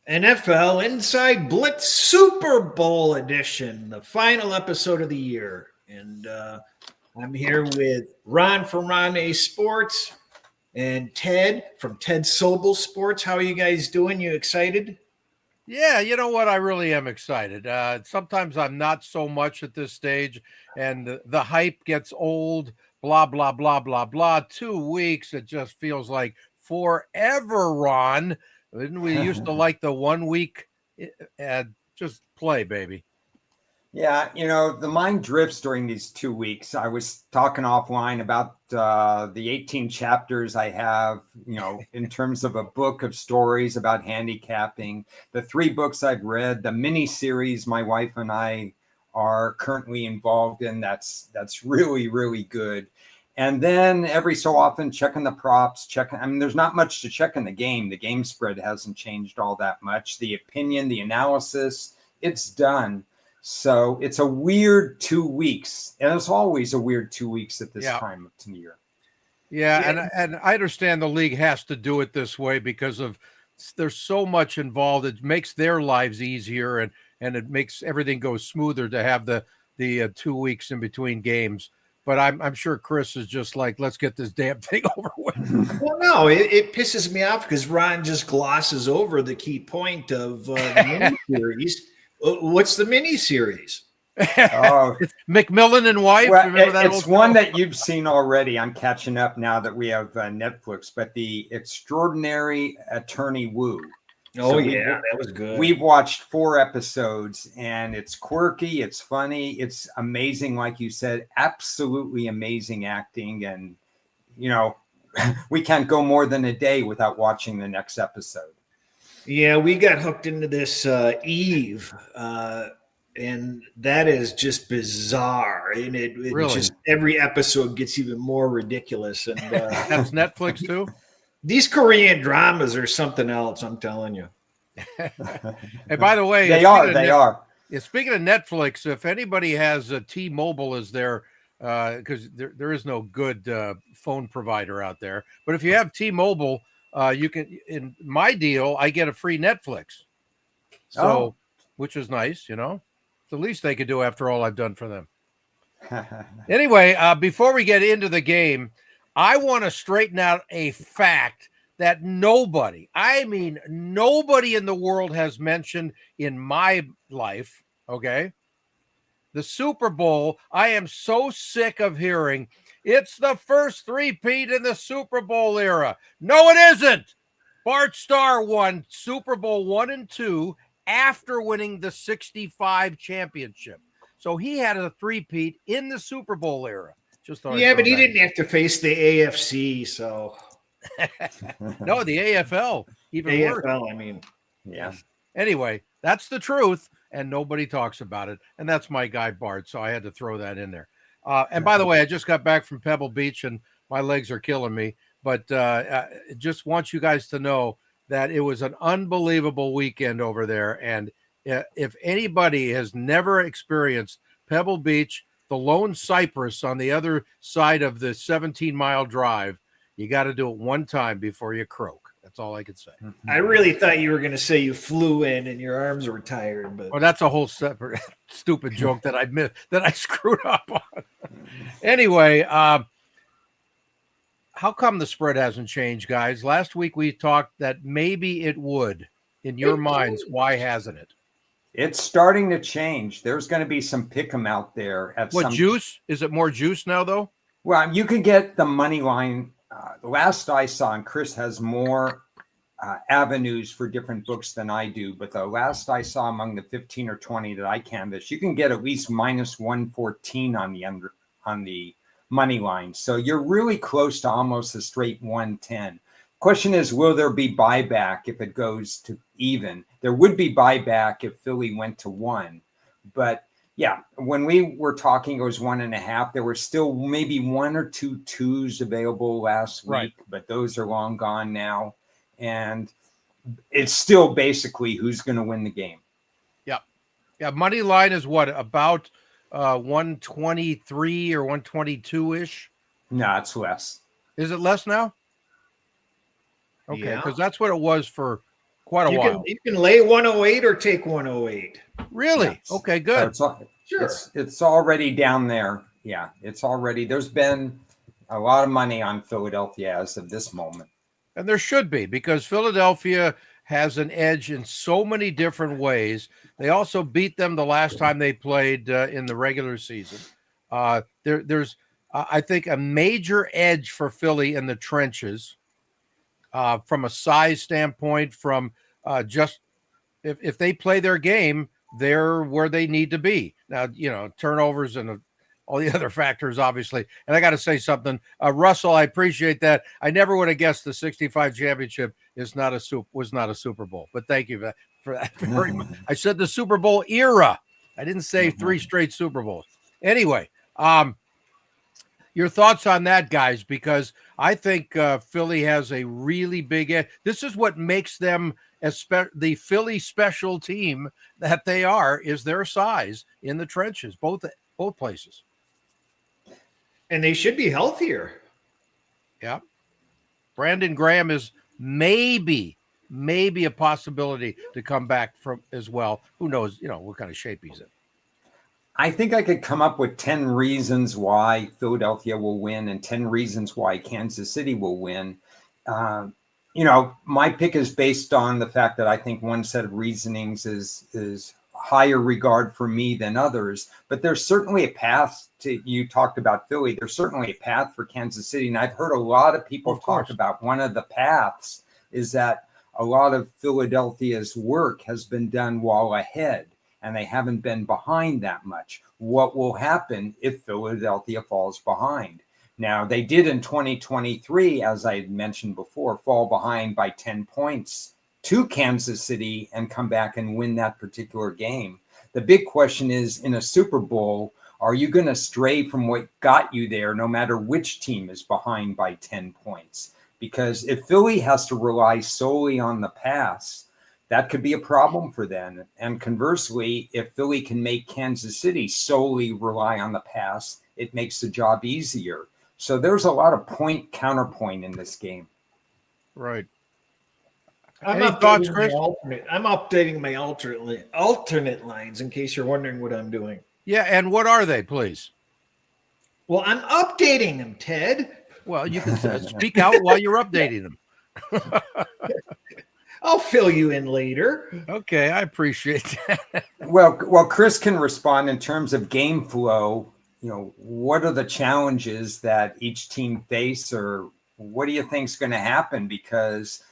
NFL Inside Blitz Super Bowl edition, the final episode of the year. And I'm here with Ron from Ron A Sports and Ted from Ted Sobel Sports. How are you guys doing? You excited? Yeah, you know what? I really am excited. Sometimes I'm not so much at this stage, and the hype gets old, blah, blah, blah, blah, blah. 2 weeks, it just feels like forever, Ron. Didn't we used to like the 1 week? Just play, baby. Yeah, the mind drifts during these 2 weeks. I was talking offline about the 18 chapters I have, in terms of a book of stories about handicapping, the 3 books I've read, the mini series my wife and I are currently involved in. That's really, really good. And then every so often checking the props, there's not much to check in the game. The game spread hasn't changed all that much. The opinion, the analysis, it's done. So it's a weird 2 weeks, and it's always a weird 2 weeks at this time of the year. Yeah, and I understand the league has to do it this way because there's so much involved. It makes their lives easier, and it makes everything go smoother to have the 2 weeks in between games. But I'm sure Cris is just like, let's get this damn thing over with. Well, no, it pisses me off because Ron just glosses over the key point of the miniseries. What's the miniseries? Oh, it's McMillan and Wife. Well, Remember that it's one that you've seen already. I'm catching up now that we have Netflix. But the Extraordinary Attorney Wu. Oh, yeah, that was good. We've watched 4 episodes, and it's quirky, it's funny, it's amazing, like you said, absolutely amazing acting. And, we can't go more than a day without watching the next episode. Yeah, we got hooked into this Eve, and that is just bizarre. And it really? Just every episode gets even more ridiculous. And that's Netflix too? These Korean dramas are something else, I'm telling you. And by the way, they are. Speaking of Netflix, if anybody has T-Mobile as their, because there is no good phone provider out there, but if you have T-Mobile, you can, in my deal, I get a free Netflix. So, which is nice, It's the least they could do after all I've done for them. Anyway, before we get into the game, I want to straighten out a fact that nobody in the world has mentioned in my life, okay? The Super Bowl, I am so sick of hearing it's the first three-peat in the Super Bowl era. No, it isn't. Bart Starr won Super Bowl 1 and 2 after winning the 65 championship. So he had a three-peat in the Super Bowl era. But he didn't have to face the AFC, so. No, the AFL. Even worse. Yeah. Anyway, that's the truth, and nobody talks about it. And that's my guy, Bart, so I had to throw that in there. And by the way, I just got back from Pebble Beach, and my legs are killing me. But just want you guys to know that it was an unbelievable weekend over there. And if anybody has never experienced Pebble Beach, the Lone Cypress on the other side of the 17-mile drive, you got to do it one time before you croak. That's all I could say. I really thought you were going to say you flew in and your arms were tired, but that's a whole separate stupid joke that I missed, that I screwed up on. Anyway, how come the spread hasn't changed, guys? Last week we talked that maybe it would. In your minds, why hasn't it? It's starting to change. There's going to be some pick'em out there. Juice? Is it more juice now, though? Well, you can get the money line. The last I saw, and Cris has more avenues for different books than I do, but the last I saw among the 15 or 20 that I canvassed, you can get at least minus 114 on the money line. So you're really close to almost a straight 110. Question is, will there be buyback if it goes to even? There would be buyback if Philly went to 1, but yeah, when we were talking, it was 1.5. There were still maybe 1 or 2 twos available last week, but those are long gone now. And it's still basically who's going to win the game. Yeah. Yeah. Money line is what, about 123 or 122-ish? No, it's less. Is it less now? Okay, because that's what it was for quite a while. You can lay 108 or take 108. Really? Yes. Okay, good. Sure. It's already down there. Yeah, it's already. There's been a lot of money on Philadelphia as of this moment. And there should be, because Philadelphia has an edge in so many different ways. They also beat them the last time they played in the regular season. There's, I think, a major edge for Philly in the trenches from a size standpoint, from just if they play their game, they're where they need to be. Now, turnovers and all the other factors, obviously. And I got to say something, Russell, I appreciate that. I never would have guessed the 65 championship was not a Super Bowl, but thank you for that very much. I said the Super Bowl era. I didn't say 3 straight Super Bowls. Anyway, your thoughts on that, guys, because I think Philly has a really big edge. This is what makes them the Philly special team that they are, is their size in the trenches, both places. And they should be healthier. Yeah. Brandon Graham is maybe a possibility to come back from as well. Who knows, what kind of shape he's in. I think I could come up with 10 reasons why Philadelphia will win and 10 reasons why Kansas City will win. My pick is based on the fact that I think one set of reasonings is higher regard for me than others, but there's certainly a path you talked about Philly. There's certainly a path for Kansas City. And I've heard a lot of people talk about one of the paths is that a lot of Philadelphia's work has been done while ahead, and they haven't been behind that much. What will happen if Philadelphia falls behind? Now, they did in 2023, as I had mentioned before, fall behind by 10 points to Kansas City and come back and win that particular game. The big question is, in a Super Bowl, are you going to stray from what got you there, no matter which team is behind by 10 points? Because if Philly has to rely solely on the pass, that could be a problem for them. And conversely, if Philly can make Kansas City solely rely on the pass, it makes the job easier. So there's a lot of point counterpoint in this game. Right. Any thoughts, Chris? I'm updating my alternate lines in case you're wondering what I'm doing. Yeah, and what are they, please? Well, I'm updating them, Ted. Well, you can speak out while you're updating them. I'll fill you in later. Okay, I appreciate that. Well, Chris can respond in terms of game flow. What are the challenges that each team face, or what do you think is going to happen? Because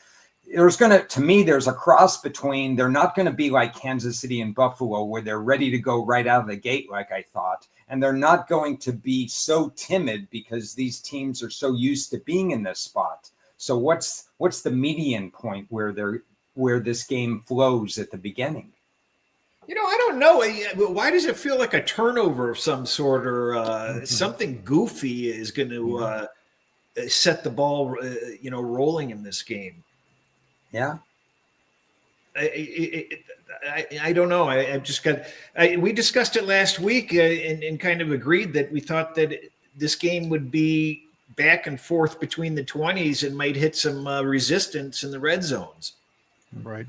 there's a cross between, they're not going to be like Kansas City and Buffalo where they're ready to go right out of the gate, like I thought. And they're not going to be so timid because these teams are so used to being in this spot. So what's the median point where this game flows at the beginning? I don't know. Why does it feel like a turnover of some sort, or something goofy is going to set the ball, rolling in this game? Yeah. I don't know. We discussed it last week and kind of agreed that we thought that this game would be back and forth between the 20s and might hit some resistance in the red zones. Right.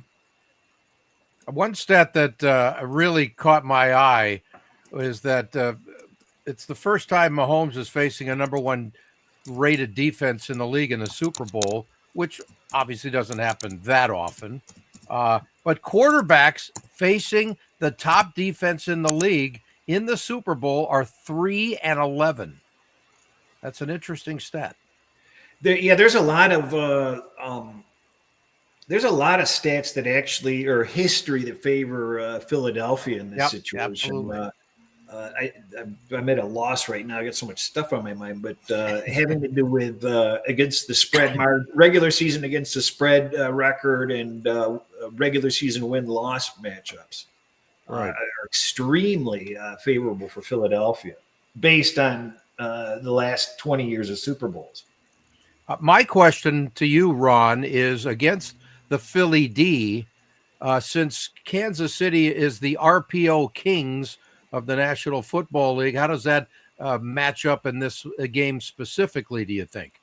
One stat that really caught my eye is that it's the first time Mahomes is facing a number 1 rated defense in the league in the Super Bowl, which obviously doesn't happen that often. But quarterbacks facing the top defense in the league in the Super Bowl are 3-11. That's an interesting stat. There's a lot of stats that actually, or history that favor Philadelphia in this situation. Absolutely. I'm at a loss right now. I got so much stuff on my mind, but having to do with against the spread, regular season against the spread record, and regular season win-loss matchups are extremely favorable for Philadelphia based on the last 20 years of Super Bowls. My question to you, Ron, is against the Philly D, since Kansas City is the RPO Kings of the National Football League, how does that match up in this game specifically, do you think?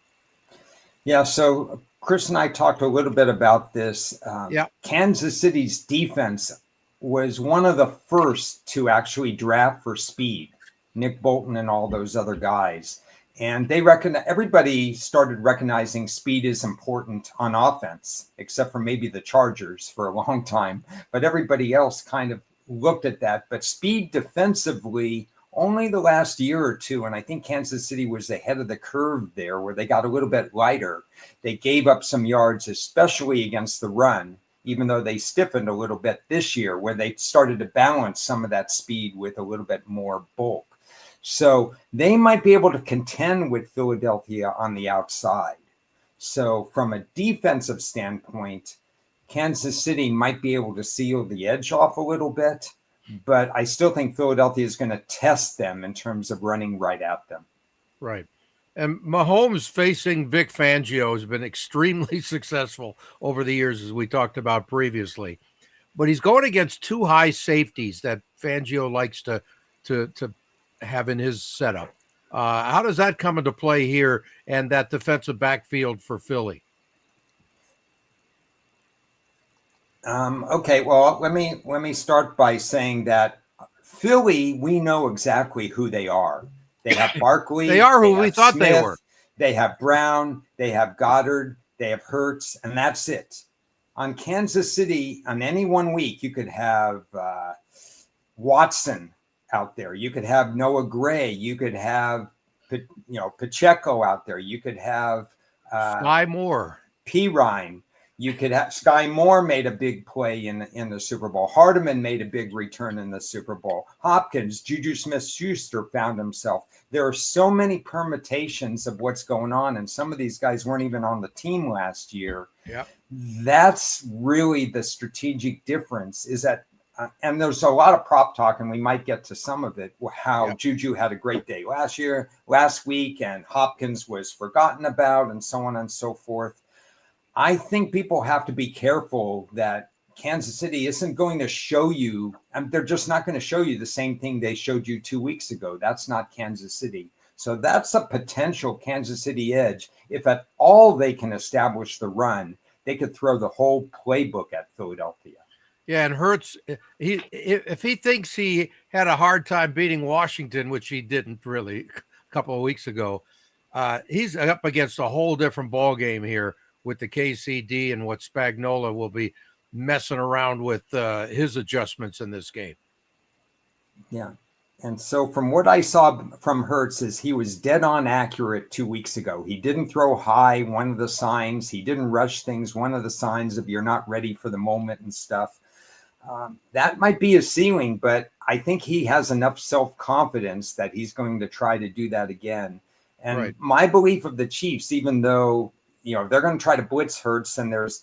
Yeah, so Chris and I talked a little bit about this. Yeah. Kansas City's defense was one of the first to actually draft for speed. Nick Bolton and all those other guys. And everybody started recognizing speed is important on offense, except for maybe the Chargers for a long time. But everybody else kind of looked at that. But speed defensively, only the last year or two, and I think Kansas City was ahead of the curve there, where they got a little bit lighter. They gave up some yards, especially against the run, even though they stiffened a little bit this year, where they started to balance some of that speed with a little bit more bulk. So they might be able to contend with Philadelphia on the outside. So from a defensive standpoint, Kansas City might be able to seal the edge off a little bit, but I still think Philadelphia is going to test them in terms of running right at them. Right. And Mahomes facing Vic Fangio has been extremely successful over the years, as we talked about previously. But he's going against two high safeties that Fangio likes to have in his setup. How does that come into play here and that defensive backfield for Philly? Okay, well, let me start by saying that Philly, we know exactly who they are. They have Barkley. They are who we thought Smith, they were. They have Brown. They have Goddard. They have Hurts, and that's it. On Kansas City, on any 1 week, you could have Watson out there. You could have Noah Gray. You could have Pacheco out there. You could have Sky Moore. Pirine. You could have Sky Moore made a big play in the Super Bowl. Hardeman made a big return in the Super Bowl. Hopkins, Juju Smith-Schuster found himself. There are so many permutations of what's going on, and some of these guys weren't even on the team last year. Yeah, that's really the strategic difference. Is that, and there's a lot of prop talk, and we might get to some of it. How Juju had a great day last week, and Hopkins was forgotten about, and so on and so forth. I think people have to be careful that Kansas City isn't going to show you, and they're just not going to show you the same thing they showed you 2 weeks ago. That's not Kansas City. So that's a potential Kansas City edge. If at all they can establish the run, they could throw the whole playbook at Philadelphia. Yeah, and Hurts, if he thinks he had a hard time beating Washington, which he didn't really a couple of weeks ago, he's up against a whole different ball game here with the KCD and what Spagnuolo will be messing around with his adjustments in this game. Yeah. And so from what I saw from Hurts is he was dead on accurate 2 weeks ago. He didn't throw high, one of the signs. He didn't rush things, one of the signs of you're not ready for the moment and stuff. That might be a ceiling, but I think he has enough self-confidence that he's going to try to do that again. And my belief of the Chiefs, even though they're going to try to blitz Hurts, and there's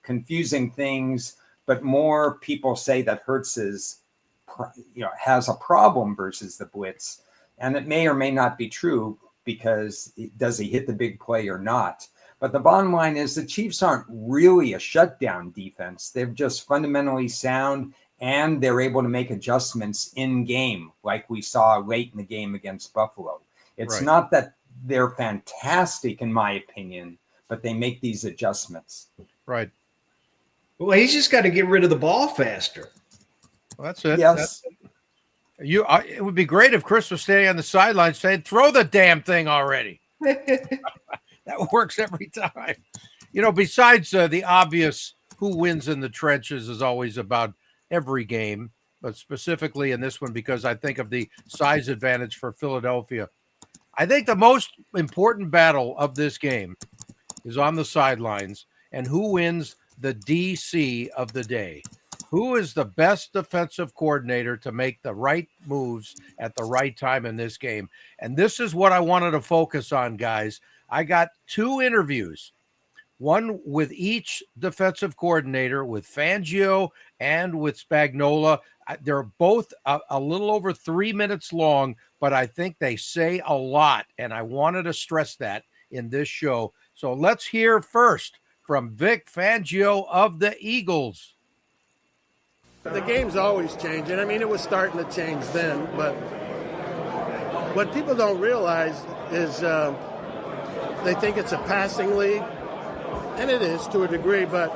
confusing things, but more people say that Hurts has a problem versus the blitz, and it may or may not be true because does he hit the big play or not? But the bottom line is the Chiefs aren't really a shutdown defense. They're just fundamentally sound, and they're able to make adjustments in game, like we saw late in the game against Buffalo. It's not that they're fantastic, in my opinion, but they make these adjustments. Right. Well, he's just got to get rid of the ball faster. Well, that's it. Yes. It would be great if Cris was standing on the sideline saying, "Throw the damn thing already." That works every time. Besides the obvious who wins in the trenches is always about every game, but specifically in this one because I think of the size advantage for Philadelphia. I think the most important battle of this game is on the sidelines and who wins the DC of the day. Who is the best defensive coordinator to make the right moves at the right time in this game? And this is what I wanted to focus on, guys. I got 2 interviews, one with each defensive coordinator, with Fangio and with Spagnuolo. They're both a little over 3 minutes long, but I think they say a lot, and I wanted to stress that in this show. So let's hear first from Vic Fangio of the Eagles. The game's always changing. I mean, it was starting to change then, but what people don't realize is they think it's a passing league. and it is to a degree, but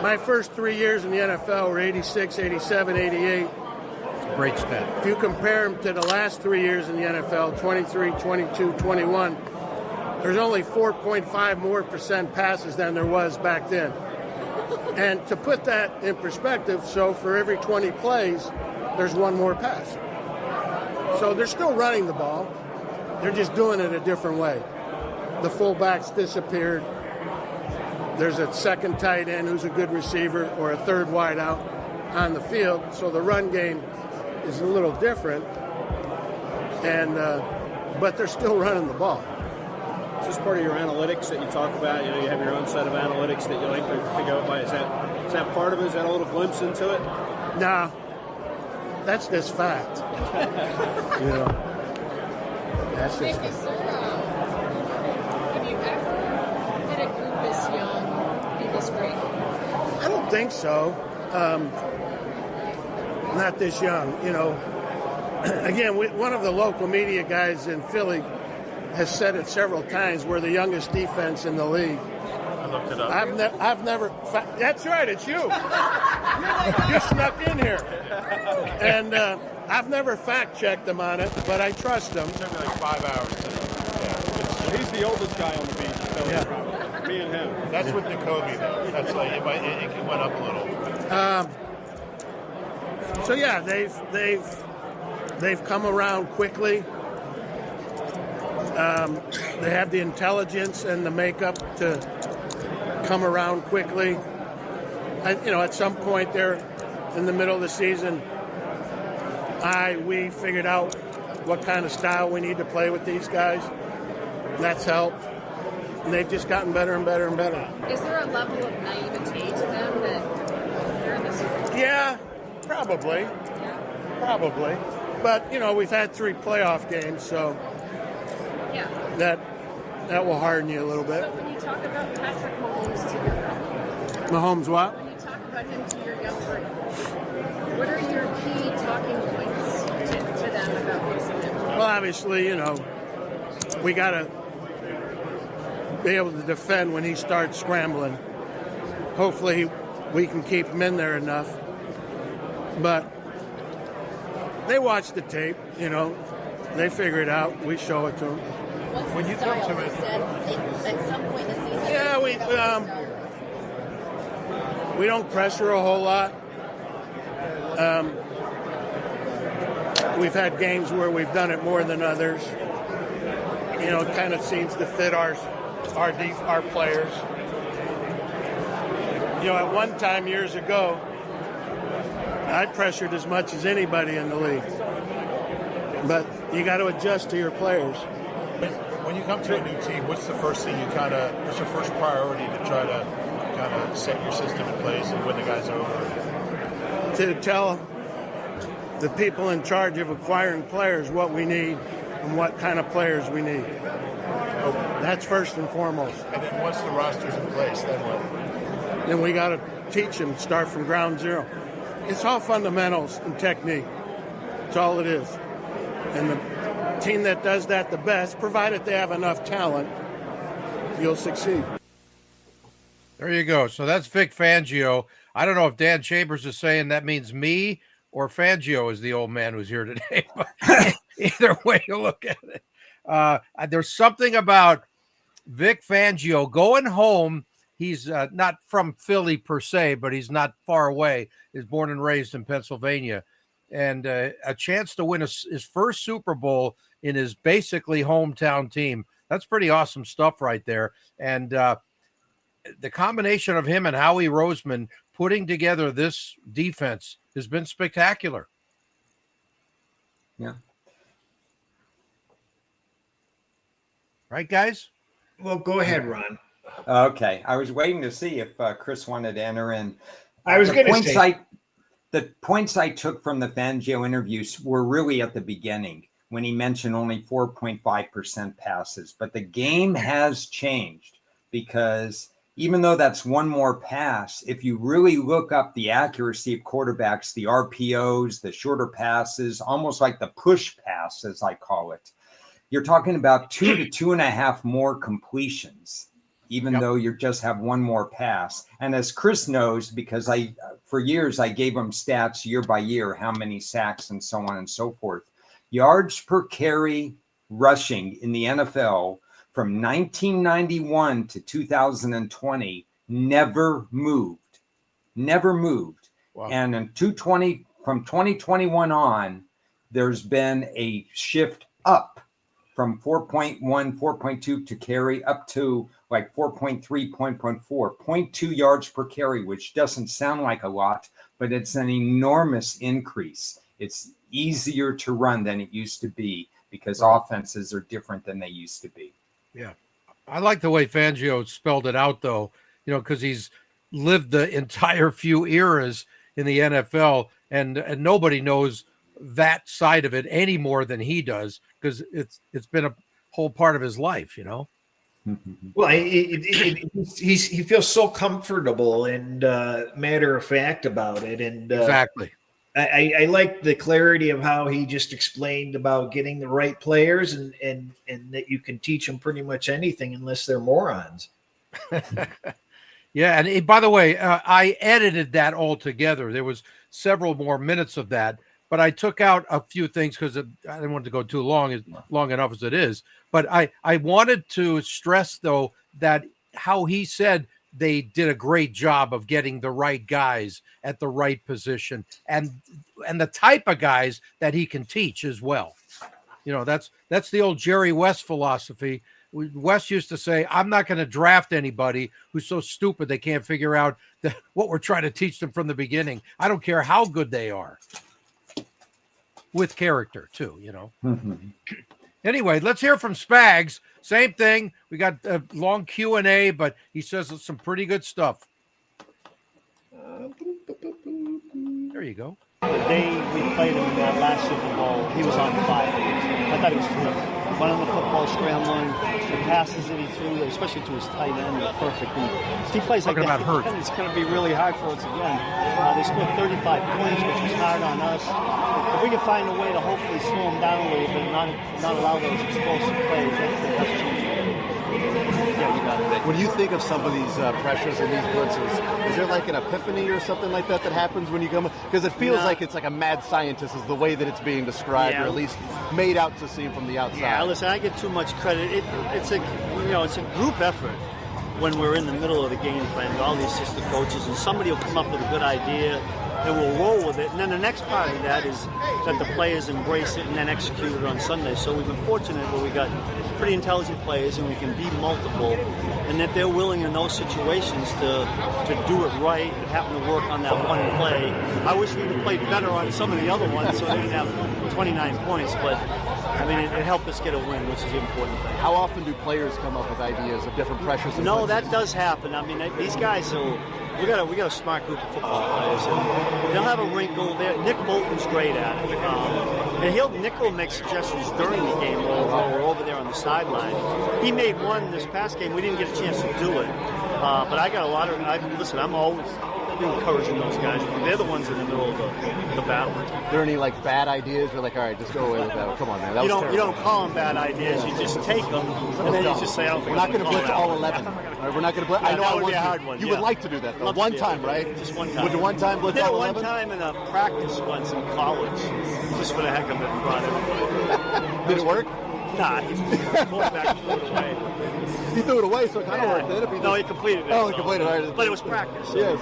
my first 3 years in the NFL were 86, 87, 88. Great stat. If you compare them to the last 3 years in the NFL, 23, 22, 21, there's only 4.5 more percent passes than there was back then. And to put that in perspective, so for every 20 plays, there's one more pass. So they're still running the ball. They're just doing it a different way. The fullbacks disappeared. There's a second tight end who's a good receiver or a third wide out on the field. So the run game is a little different. And but they're still running the ball. Is this part of your analytics that you talk about? You know, you have your own set of analytics that you like to go by. Is that part of it? Is that a little glimpse into it? Nah, that's just fact. You know, that's just fact. Have you ever had a group this young be this great? I don't think so. Not this young, you know. Again, one of the local media guys in Philly has said it several times. We're the youngest defense in the league. I looked it up. I've never. That's right. It's you. You snuck in here, and I've never fact checked them on it, but I trust them. It took me like 5 hours. Well, he's the oldest guy on the beach. Yeah. Me and him. That's with Jacoby, though. That's like it went up a little. So yeah, they've come around quickly. They have the intelligence and the makeup to come around quickly. At some point there in the middle of the season, we figured out what kind of style we need to play with these guys. That's helped. And they've just gotten better and better and better. Is there a level of naivete to them that they're in this? Yeah, probably. Probably. But, we've had 3 playoff games, so Yeah. that will harden you a little bit. So when you talk about Patrick Mahomes to your Mahomes what? when you talk about him to your young group, what are your key talking points to them about facing him? Well, obviously, we got to be able to defend when he starts scrambling. Hopefully, we can keep him in there enough. But they watch the tape, they figure it out. We show it to them. When you come to it, At some point in the season. Yeah, we don't pressure a whole lot. We've had games where we've done it more than others. It kind of seems to fit our players. At one time years ago, I pressured as much as anybody in the league. But you got to adjust to your players. when you come to a new team, what's the first thing what's your first priority to try to kind of set your system in place and win the guys over? To tell the people in charge of acquiring players what we need and what kind of players we need. That's first and foremost. And then once the roster's in place, then what? Then we got to teach them, start from ground zero. It's all fundamentals and technique. That's all it is. And the team that does that the best, provided they have enough talent, you'll succeed. There you go. So that's Vic Fangio. I don't know if Dan Chambers is saying that means me or Fangio is the old man who's here today. But either way you look at it. There's something about Vic Fangio going home. He's not from Philly per se, but he's not far away. He's born and raised in Pennsylvania. And a chance to win his first Super Bowl in his basically hometown team. That's pretty awesome stuff right there. And the combination of him and Howie Roseman putting together this defense has been spectacular. Yeah. Right, guys? Well, go ahead, Ron. Okay. I was waiting to see if Cris wanted to enter in. I was going to say. The points I took from the Fangio interviews were really at the beginning when he mentioned only 4.5% passes. But the game has changed because even though that's one more pass, if you really look up the accuracy of quarterbacks, the RPOs, the shorter passes, almost like the push pass, as I call it, you're talking about 2 to 2.5 more completions. even though you just have one more pass. And as Cris knows, because for years I gave him stats year by year, how many sacks and so on and so forth. Yards per carry rushing in the NFL from 1991 to 2020 never moved. Wow. And in from 2021 on, there's been a shift up from 4.1, 4.2 to carry up to like 4.3, 0.4, 0.2 yards per carry, which doesn't sound like a lot, but it's an enormous increase. It's easier to run than it used to be because offenses are different than they used to be. Yeah. I like the way Fangio spelled it out, though, because he's lived the entire few eras in the NFL, and nobody knows that side of it any more than he does, because it's been a whole part of his life, Well, he feels so comfortable and matter of fact about it, and exactly. I like the clarity of how he just explained about getting the right players, and that you can teach them pretty much anything unless they're morons. Yeah, and by the way, I edited that all together. There was several more minutes of that, but I took out a few things because I didn't want it to go too long enough as it is. But I wanted to stress, though, that how he said they did a great job of getting the right guys at the right position and the type of guys that he can teach as well. That's the old Jerry West philosophy. West used to say, I'm not going to draft anybody who's so stupid they can't figure out what we're trying to teach them from the beginning. I don't care how good they are. With character, too, Mm-hmm. Anyway, let's hear from Spags. Same thing. We got a long Q&A, but he says it's some pretty good stuff. There you go. The day we played him in that last Super Bowl, he was on fire. I thought he was terrific. Running the football, scrambling, the passes that he threw, especially to his tight end, were perfect. And if he plays like that, it's going to be really hard for us again. They scored 35 points, which was hard on us. If we can find a way to hopefully slow him down a little bit, not allow those explosive plays, that's the best chance. Yeah, you got it. When you think of some of these pressures and these blitzes, is there like an epiphany or something like that happens when you come? Because it feels like it's like a mad scientist is the way that it's being described, or at least made out to seem from the outside. Yeah, listen, I get too much credit. It's a group effort when we're in the middle of the game plan with all the assistant coaches, and somebody will come up with a good idea and we'll roll with it. And then the next part of that is that the players embrace it and then execute it on Sunday. So we've been fortunate where we got pretty intelligent players and we can be multiple, and that they're willing in those situations to do it right and happen to work on that one play. I wish we'd have played better on some of the other ones so they didn't have 29 points, but I mean, it helped us get a win, which is the important thing. How often do players come up with ideas of different pressures? No, that does happen. I mean, these guys we got a smart group of football players. And they'll have a wrinkle there. Nick Bolton's great at it. And Nick will make suggestions during the game while we're over there on the sideline. He made one this past game. We didn't get a chance to do it. But I got a lot of... I'm always encouraging those guys. They're the ones in the middle of the battle. Are there any like bad ideas? We're like, all right, just go away with that. Come on, man. You don't call them bad ideas. You just take them, and then you just say, we're not going to blitz all 11. We're not going to blitz. I know that would be a hard one. You would like to do that, though. One time, right? Just one time. Would you one time blitz all 11? One time in a practice once in college, just for the heck of it, and brought it. Did it work? Nah, he pulled back and threw it away. He threw it away, so it kind of worked then. No, he completed it. Oh, he completed it. But it was practice. Yes,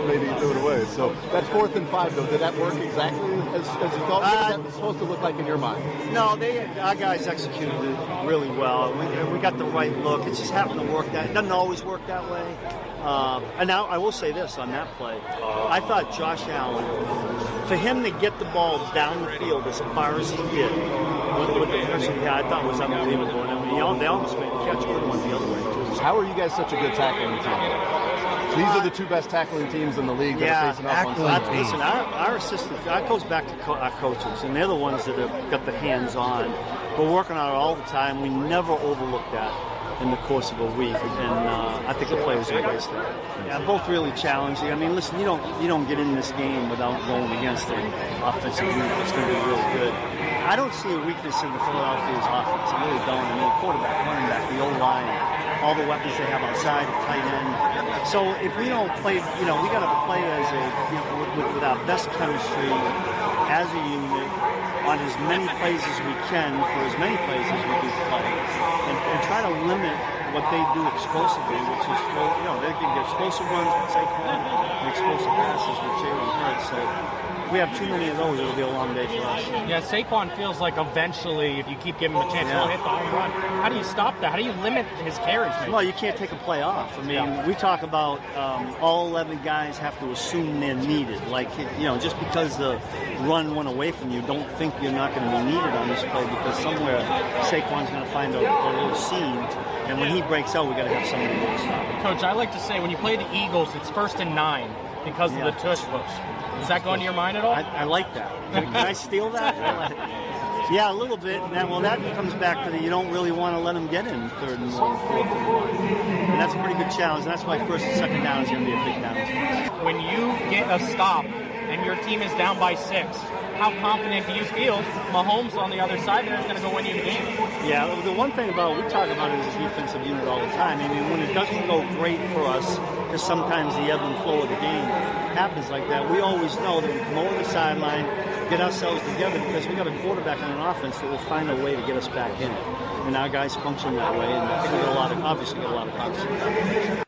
maybe he threw it away. So that's 4th and 5, though. Did that work exactly as you thought? What was that supposed to look like in your mind? No, our guys executed it really well. We got the right look. It just happened to work that. It doesn't always work that way. And now I will say this on that play. I thought Josh Allen, for him to get the ball down the field as far as he did, with the pressure he had, I thought was unbelievable. And I mean, they almost made a catch, but went the other way too. How are you guys such a good tackling team? These are the two best tackling teams in the league that are facing off on Sunday. Listen, our assistants, that goes back to our coaches, and they're the ones that have got the hands-on. We're working on it all the time. We never overlook that in the course of a week, and I think the players embrace that. Yeah, both really challenging. I mean, listen, you don't get in this game without going against an offensive unit that's going to be really good. I don't see a weakness in the Philadelphia's offense. I really don't. I mean, the quarterback, running back, the O-line, all the weapons they have outside, at tight end. So if we don't play, we got to play as with our best chemistry as a unit on as many plays as we can for as many plays as we do play, and try to limit what they do explosively, which is they can get explosive runs with Saquon and explosive passes with Jalen Hurts. So if we have too many of those, it'll be a long day for us. Yeah, Saquon feels like eventually, if you keep giving him a chance, he'll hit the home run. How do you stop that? How do you limit his carries? Maybe? Well, you can't take a play off. I mean, we talk about all 11 guys have to assume they're needed. Like, just because the run went away from you, don't think you're not going to be needed on this play, because somewhere Saquon's going to find a little seam. And when he breaks out, we got to have somebody to stop him. Coach, I like to say when you play the Eagles, it's 1st and 9 because of the tush push. Does that go into your mind at all? I like that. Can I steal that? Yeah, a little bit. And that comes back to you don't really want to let them get in 3rd and 1, 4th and 1. And that's a pretty good challenge. And that's why 1st and 2nd down is going to be a big challenge for us. When you get a stop and your team is down by 6, how confident do you feel Mahomes on the other side there is going to go win you the game? Yeah, the one thing we talk about it as a defensive unit all the time. I mean, when it doesn't go great for us, because sometimes the ebb and flow of the game happens like that, we always know that we come over the sideline, get ourselves together, because we got a quarterback on an offense that will find a way to get us back in it. And our guys function that way, and I think we obviously get a lot of confidence.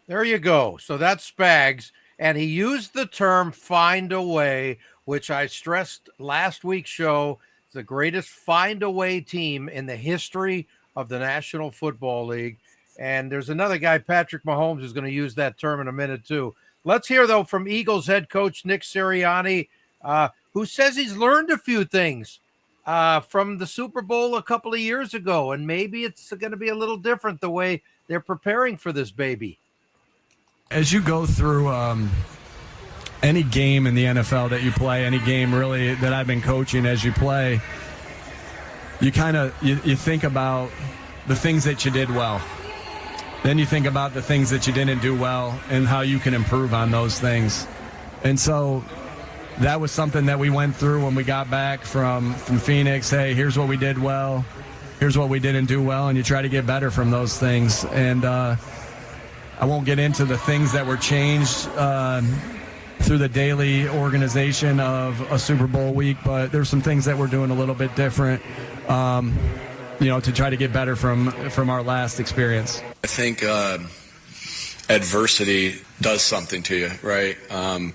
There you go. So that's Spags, and he used the term "find a way," which I stressed last week's show. It's the greatest find-a-way team in the history of the National Football League. And there's another guy, Patrick Mahomes, who's going to use that term in a minute, too. Let's hear, though, from Eagles head coach Nick Sirianni, who says he's learned a few things from the Super Bowl a couple of years ago, and maybe it's going to be a little different the way they're preparing for this baby. As you go through any game in the NFL that you play, any game really that I've been coaching, as you play, you kind of you think about the things that you did well. Then you think about the things that you didn't do well and how you can improve on those things. And so that was something that we went through when we got back from Phoenix. Hey, here's what we did well. Here's what we didn't do well. And you try to get better from those things. And I won't get into the things that were changed through the daily organization of a Super Bowl week, but there's some things that we're doing a little bit different, to try to get better from our last experience. I think adversity does something to you, right? And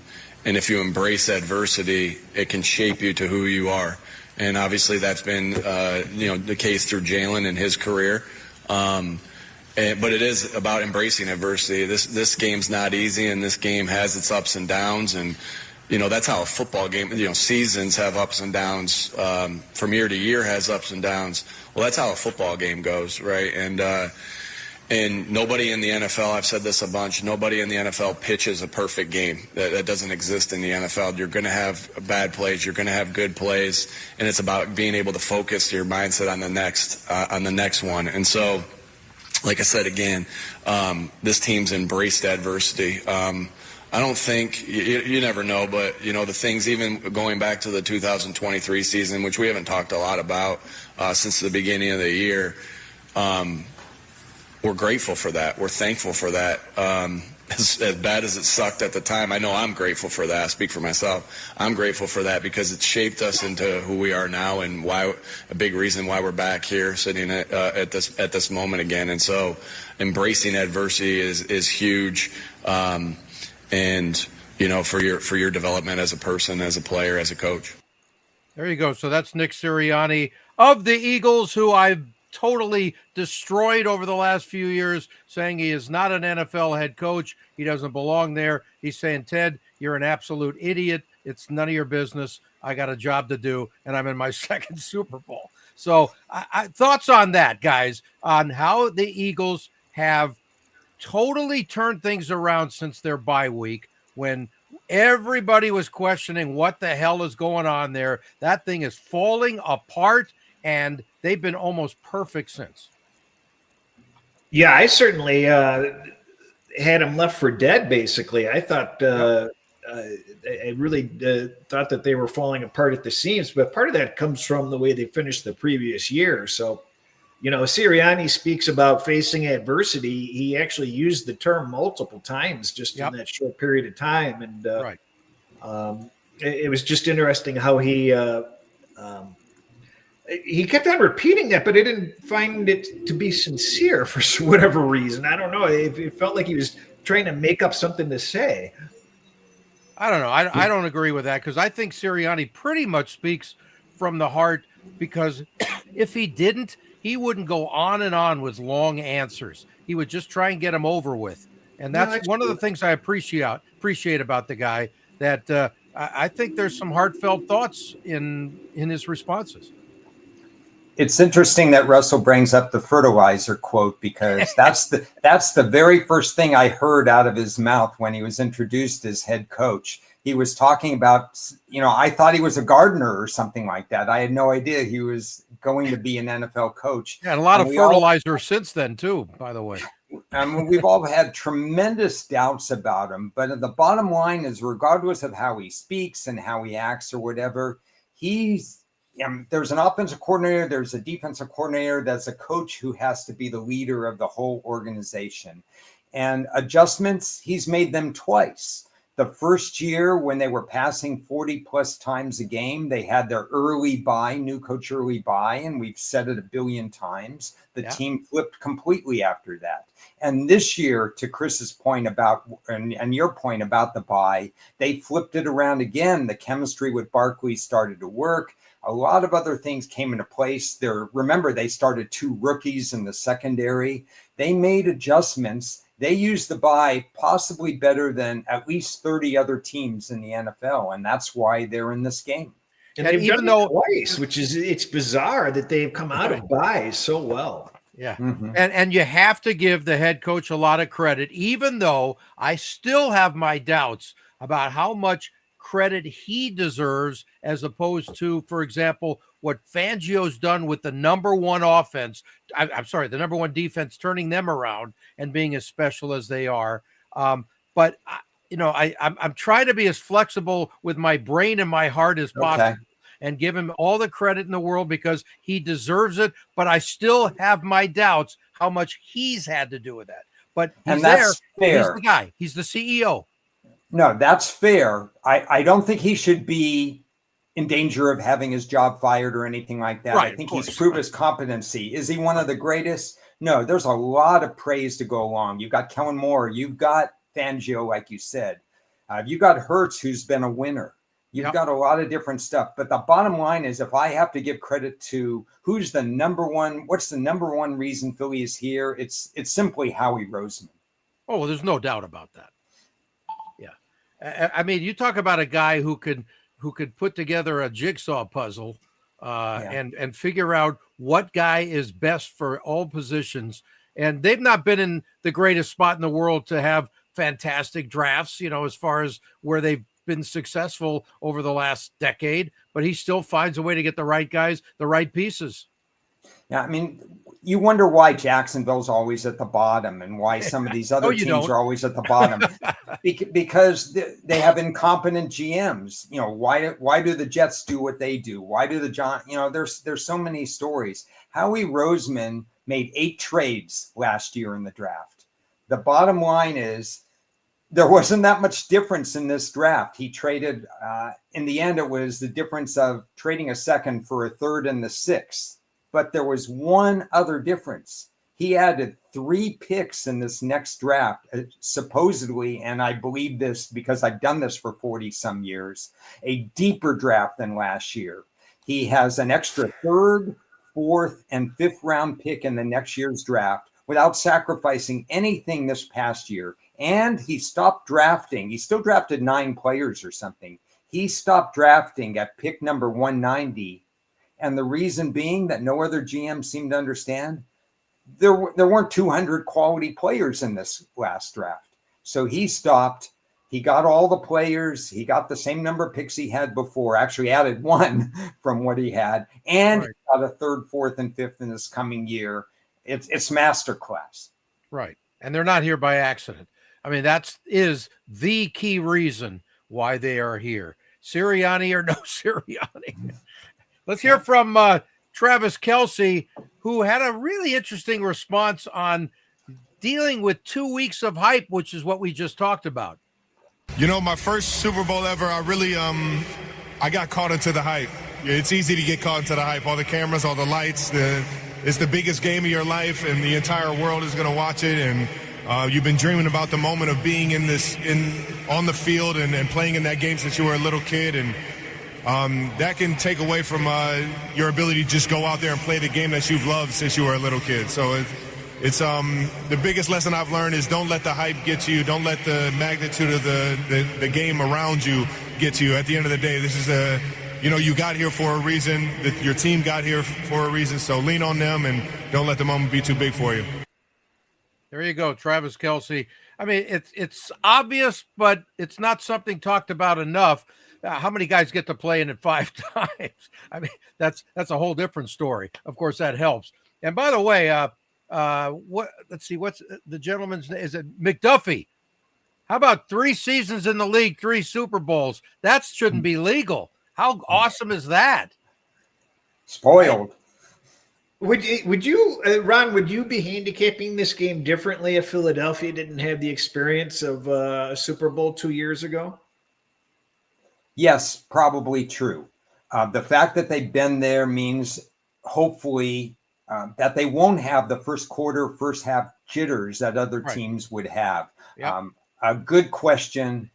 if you embrace adversity, it can shape you to who you are. And obviously that's been, the case through Jalen and his career. But it is about embracing adversity. This game's not easy, and this game has its ups and downs. And, that's how a football game, seasons have ups and downs. From year to year has ups and downs. Well, that's how a football game goes, right? And nobody in the NFL, I've said this a bunch, nobody in the NFL pitches a perfect game. That doesn't exist in the NFL. You're going to have bad plays. You're going to have good plays. And it's about being able to focus your mindset on the next one. And so, like I said, again, this team's embraced adversity. I don't think, you never know, but, the things even going back to the 2023 season, which we haven't talked a lot about since the beginning of the year, we're grateful for that. We're thankful for that. As bad as it sucked at the time, I know I'm grateful for that. I speak for myself. I'm grateful for that because it shaped us into who we are now, and a big reason why we're back here sitting at this moment again. And so embracing adversity is huge. And for your development as a person, as a player, as a coach. There you go. So that's Nick Sirianni of the Eagles, who I've totally destroyed over the last few years, saying he is not an NFL head coach. He doesn't belong there. He's saying, Ted, you're an absolute idiot. It's none of your business. I got a job to do, and I'm in my second Super Bowl. So thoughts on that, guys, on how the Eagles have totally turned things around since their bye week, when everybody was questioning what the hell is going on there. That thing is falling apart, and they've been almost perfect since. Yeah, I certainly had them left for dead, basically. I thought I really thought that they were falling apart at the seams, but part of that comes from the way they finished the previous year. So Sirianni speaks about facing adversity. He actually used the term multiple times just in that short period of time. And it was just interesting how he kept on repeating that, but I didn't find it to be sincere for whatever reason. I don't know. It felt like he was trying to make up something to say. I don't know. I don't agree with that, because I think Sirianni pretty much speaks from the heart, because if he didn't, he wouldn't go on and on with long answers. He would just try and get them over with. And that's one of the things I appreciate about the guy, that I think there's some heartfelt thoughts in his responses. It's interesting that Russell brings up the fertilizer quote, because that's the very first thing I heard out of his mouth when he was introduced as head coach. He was talking about, I thought he was a gardener or something like that. I had no idea he was going to be an NFL coach. Yeah, and a lot of fertilizer since then too, by the way. We've all had tremendous doubts about him, but the bottom line is, regardless of how he speaks and how he acts or whatever, there's an offensive coordinator, there's a defensive coordinator, there's a coach who has to be the leader of the whole organization. And adjustments, he's made them twice. The first year, when they were passing 40 plus times a game, they had their new coach early buy, and we've said it a billion times. The team flipped completely after that. And this year, to Chris's point about, and your point about the buy, they flipped it around again. The chemistry with Barkley started to work. A lot of other things came into place. Remember, they started 2 rookies in the secondary. They made adjustments. They used the bye possibly better than at least 30 other teams in the NFL, and that's why they're in this game. And even though twice, it's bizarre that they've come out of buys so well. Yeah. Mm-hmm. And you have to give the head coach a lot of credit, even though I still have my doubts about how much credit he deserves, as opposed to, for example, what Fangio's done with the number one offense. The number one defense, turning them around and being as special as they are. But I'm trying to be as flexible with my brain and my heart as possible, and give him all the credit in the world, because he deserves it. But I still have my doubts how much he's had to do with that. But he's fair. He's the guy. He's the CEO. No, that's fair. I don't think he should be in danger of having his job fired or anything like that. Right, I think he's proved his competency. Is he one of the greatest? No, there's a lot of praise to go along. You've got Kellen Moore. You've got Fangio, like you said. You've got Hurts, who's been a winner. You've got a lot of different stuff. But the bottom line is, if I have to give credit to what's the number one reason Philly is here, it's simply Howie Roseman. Oh, well, there's no doubt about that. Yeah. I mean, you talk about a guy who could put together a jigsaw puzzle and figure out what guy is best for all positions. And they've not been in the greatest spot in the world to have fantastic drafts, as far as where they've been successful over the last decade, but he still finds a way to get the right guys, the right pieces. Yeah, I mean, you wonder why Jacksonville's always at the bottom, and why some of these other teams are always at the bottom. Because they have incompetent GMs. Why do the Jets do what they do? Why do there's so many stories. Howie Roseman made 8 trades last year in the draft. The bottom line is, there wasn't that much difference in this draft. He traded, in the end, it was the difference of trading a second for a third and the 6th. But there was one other difference. He added 3 picks in this next draft, supposedly, and I believe this because I've done this for 40 some years, a deeper draft than last year. He has an extra 3rd, 4th, and 5th round pick in the next year's draft without sacrificing anything this past year. And he stopped drafting. He still drafted 9 players or something. He stopped drafting at pick number 190. And the reason being that no other GM seemed to understand, there weren't 200 quality players in this last draft. So he stopped. He got all the players. He got the same number of picks he had before, actually added 1 from what he had, and right. Got a 3rd, 4th, and 5th in this coming year. It's masterclass. Right. And they're not here by accident. I mean, that is the key reason why they are here. Sirianni or no Sirianni. Let's hear from Travis Kelce, who had a really interesting response on dealing with 2 weeks of hype, which is what we just talked about. You know, my first Super Bowl ever, I really, I got caught into the hype. It's easy to get caught into the hype. All the cameras, all the lights, it's the biggest game of your life, and the entire world is going to watch it. And you've been dreaming about the moment of being on the field and playing in that game since you were a little kid. And that can take away from your ability to just go out there and play the game that you've loved since you were a little kid. So it's the biggest lesson I've learned is don't let the hype get to you. Don't let the magnitude of the game around you get to you. At the end of the day, this is you got here for a reason. Your team got here for a reason. So lean on them and don't let the moment be too big for you. There you go, Travis Kelce. I mean, it's obvious, but it's not something talked about enough. How many guys get to play in it 5 times? I mean, that's a whole different story. Of course, that helps. And by the way, let's see, what's the gentleman's name? Is it McDuffie? How about 3 seasons in the league, 3 Super Bowls? That shouldn't be legal. How awesome is that? Spoiled. Would you, Ron? Would you be handicapping this game differently if Philadelphia didn't have the experience of a Super Bowl 2 years ago? Yes, probably true. The fact that they've been there means hopefully that they won't have the first quarter, first half jitters that other teams would have. Yep. A good question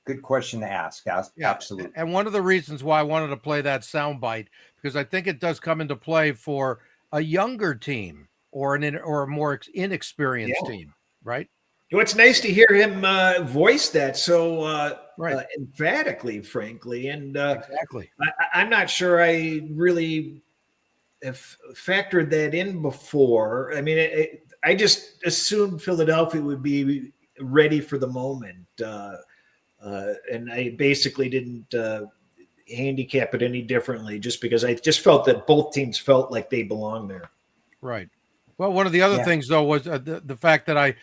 to ask. Absolutely. And one of the reasons why I wanted to play that soundbite, because I think it does come into play for a younger team or a more inexperienced team, right? It's nice to hear him voice that so emphatically, frankly. And exactly. I'm not sure I really have factored that in before. I mean, I just assumed Philadelphia would be ready for the moment. And I basically didn't handicap it any differently just because I just felt that both teams felt like they belonged there. Right. Well, one of the other things, though, was the fact that I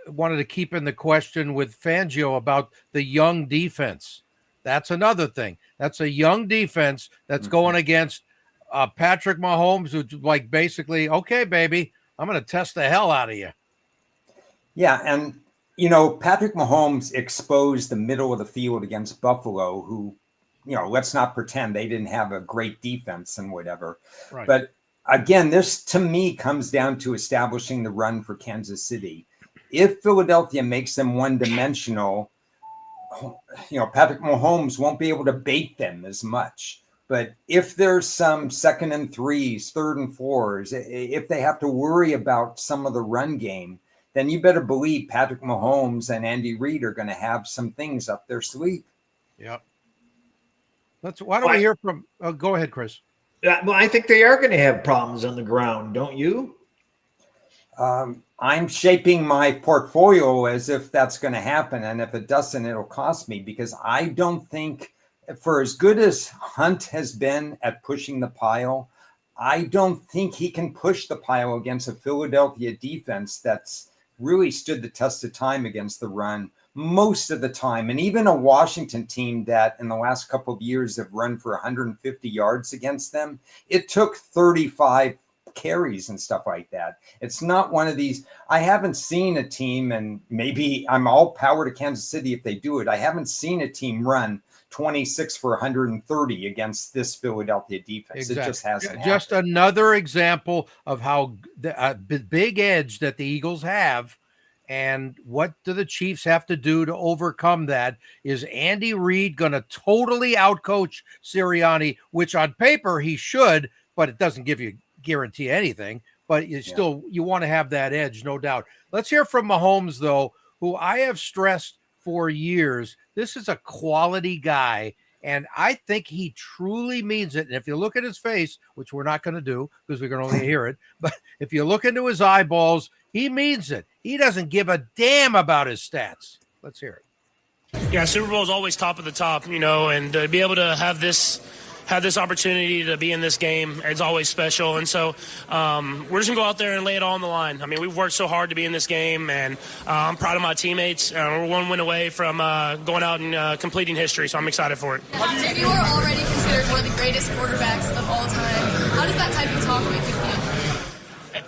wanted to keep in the question with Fangio about the young defense. That's another thing. That's a young defense that's going against Patrick Mahomes, who's like basically, okay, baby, I'm going to test the hell out of you. Yeah, and Patrick Mahomes exposed the middle of the field against Buffalo, who, let's not pretend they didn't have a great defense and whatever. Right. But again, this to me comes down to establishing the run for Kansas City. If Philadelphia makes them one-dimensional, Patrick Mahomes won't be able to bait them as much. But if there's some 2nd and 3s, 3rd and 4s, if they have to worry about some of the run game, then you better believe Patrick Mahomes and Andy Reid are going to have some things up their sleeve. Yep. Why don't we hear from go ahead, Chris. Well, I think they are going to have problems on the ground, don't you? I'm shaping my portfolio as if that's going to happen. And if it doesn't, it'll cost me, because I don't think, for as good as Hunt has been at pushing the pile, I don't think he can push the pile against a Philadelphia defense that's really stood the test of time against the run most of the time. And even a Washington team that in the last couple of years have run for 150 yards against them, it took 35 carries and stuff like that. It's not one of these. I haven't seen a team, and maybe I'm all power to Kansas City if they do it. I haven't seen a team run 26 for 130 against this Philadelphia defense. Exactly. It just hasn't Just happened. Another example of how the big edge that the Eagles have, and what do the Chiefs have to do to overcome that? Is Andy Reid going to totally outcoach Sirianni, which on paper he should, but it doesn't give you guarantee anything. But you still, you want to have that edge, no doubt. Let's hear from Mahomes, though, who I have stressed for years. This is a quality guy, and I think he truly means it. And if you look at his face, which we're not going to do because we can only hear it, but if you look into his eyeballs, he means it. He doesn't give a damn about his stats. Let's hear it. Yeah, Super Bowl is always top of the top, and to be able to have this opportunity to be in this game, it's always special. And so we're just going to go out there and lay it all on the line. I mean, we've worked so hard to be in this game, and I'm proud of my teammates. We're one win away from going out and completing history, so I'm excited for it. You are already considered one of the greatest quarterbacks of all time. How does that type of talk make you feel?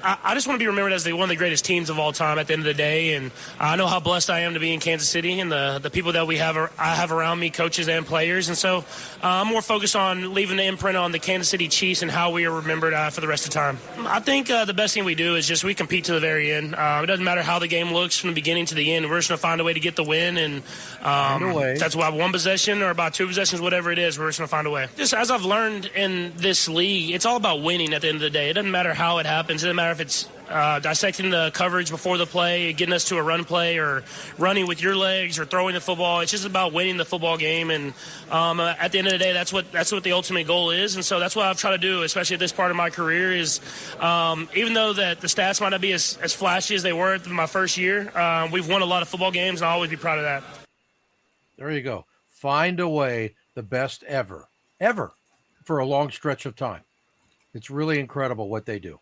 I just want to be remembered as one of the greatest teams of all time at the end of the day. And I know how blessed I am to be in Kansas City and the people that I have around me, coaches and players. And so I'm more focused on leaving the imprint on the Kansas City Chiefs and how we are remembered for the rest of the time. I think the best thing we do is just we compete to the very end. It doesn't matter how the game looks from the beginning to the end. We're just going to find a way to get the win. And that's why one possession or about two possessions, whatever it is, we're just going to find a way. Just as I've learned in this league, it's all about winning at the end of the day. It doesn't matter how it happens. It doesn't matter if it's dissecting the coverage before the play, getting us to a run play, or running with your legs, or throwing the football. It's just about winning the football game. And at the end of the day, that's what the ultimate goal is. And so that's what I've tried to do, especially at this part of my career, is even though that the stats might not be as flashy as they were in my first year, we've won a lot of football games, and I'll always be proud of that. There you go. Find a way, the best ever, for a long stretch of time. It's really incredible what they do.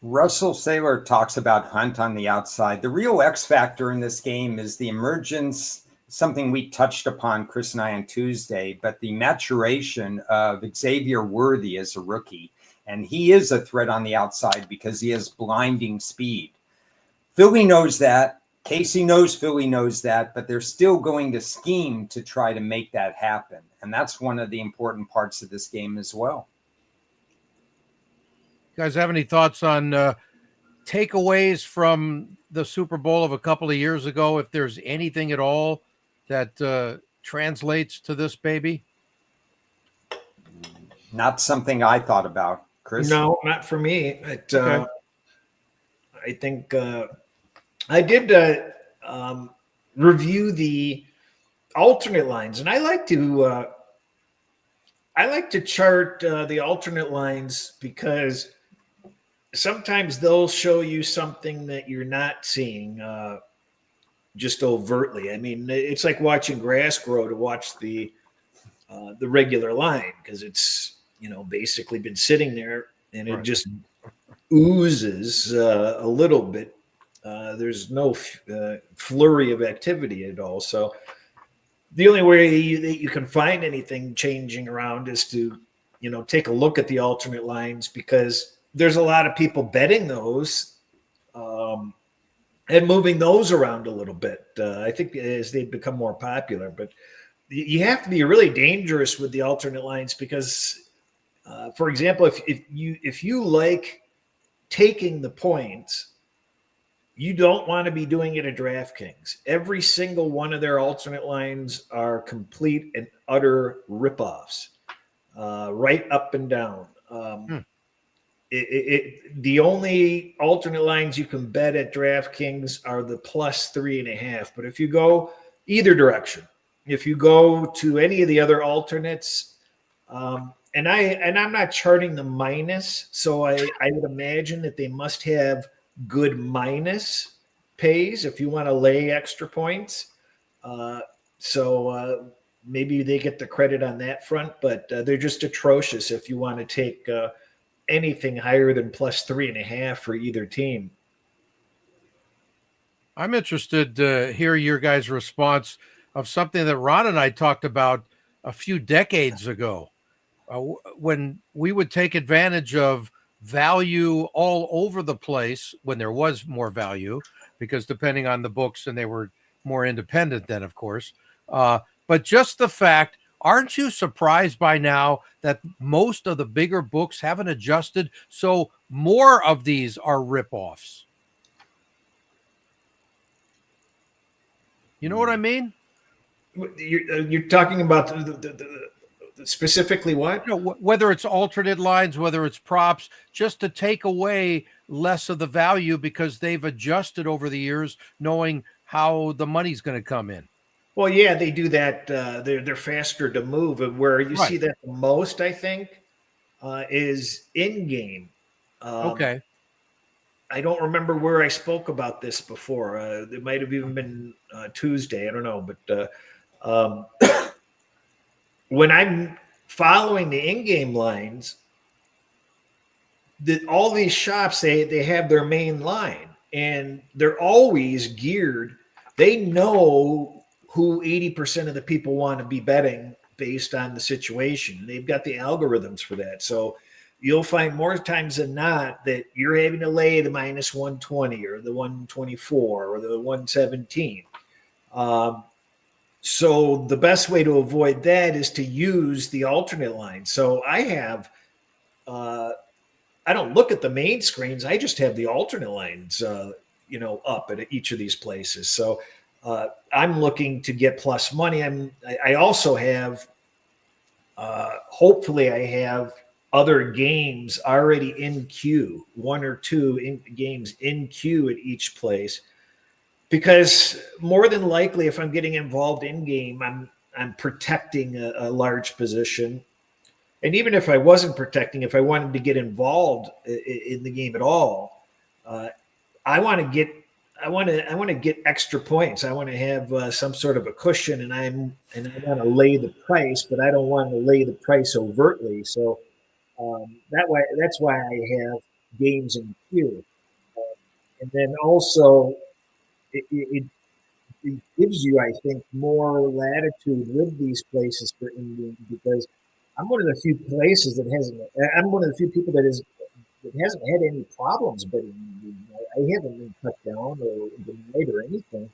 Russell Saylor talks about Hunt on the outside. The real X factor in this game is the emergence, something we touched upon, Cris and I, on Tuesday, but the maturation of Xavier Worthy as a rookie. And he is a threat on the outside because he has blinding speed. Philly knows that. Casey knows Philly knows that, but they're still going to scheme to try to make that happen. And that's one of the important parts of this game as well. You guys have any thoughts on takeaways from the Super Bowl of a couple of years ago, if there's anything at all that translates to this baby? Not something I thought about, Cris. No, not for me. Okay. I think I did review the alternate lines, and I like to chart the alternate lines because sometimes they'll show you something that you're not seeing just overtly. I mean, it's like watching grass grow to watch the regular line, because it's, basically been sitting there and it just oozes a little bit. There's no flurry of activity at all. So the only way that you can find anything changing around is to, take a look at the alternate lines, because there's a lot of people betting those and moving those around a little bit. I think as they become more popular, but you have to be really dangerous with the alternate lines because, for example, if you like taking the points, you don't want to be doing it at DraftKings. Every single one of their alternate lines are complete and utter ripoffs, right up and down. The only alternate lines you can bet at DraftKings are the plus 3.5. But if you go either direction, if you go to any of the other alternates, and I'm not charting the minus, so I would imagine that they must have good minus pays if you want to lay extra points. So maybe they get the credit on that front, but they're just atrocious if you want to take anything higher than plus 3.5 for either team. I'm interested to hear your guys' response of something that Ron and I talked about a few decades ago, when we would take advantage of value all over the place when there was more value, because depending on the books, and they were more independent then, of course. But just the fact, aren't you surprised by now that most of the bigger books haven't adjusted? So more of these are ripoffs. You know what I mean? You're talking about the specifically what? Whether it's alternate lines, whether it's props, just to take away less of the value because they've adjusted over the years, knowing how the money's going to come in. Well, yeah, they do that. They're faster to move. And where you see that the most, I think, is in-game. Okay. I don't remember where I spoke about this before. It might have even been Tuesday. I don't know. But when I'm following the in-game lines, all these shops, they have their main line, and they're always geared. They know who 80% of the people want to be betting based on the situation. They've got the algorithms for that. So you'll find more times than not that you're having to lay the minus 120 or the 124 or the 117. So the best way to avoid that is to use the alternate line. So I have, I don't look at the main screens. I just have the alternate lines, up at each of these places. So I'm looking to get plus money. I also have, hopefully I have other games already in queue, one or two games in queue at each place. Because more than likely, if I'm getting involved in game, I'm protecting a large position, and even if I wasn't protecting, if I wanted to get involved in the game at all, I want to get extra points. I want to have some sort of a cushion, and I want to lay the price, but I don't want to lay the price overtly. So that's why I have games in queue, and then also. It gives you, I think, more latitude with these places for in-game because I'm one of the few places that hasn't. I'm one of the few people that hasn't had any problems betting in-game. I haven't been cut down or denied or anything,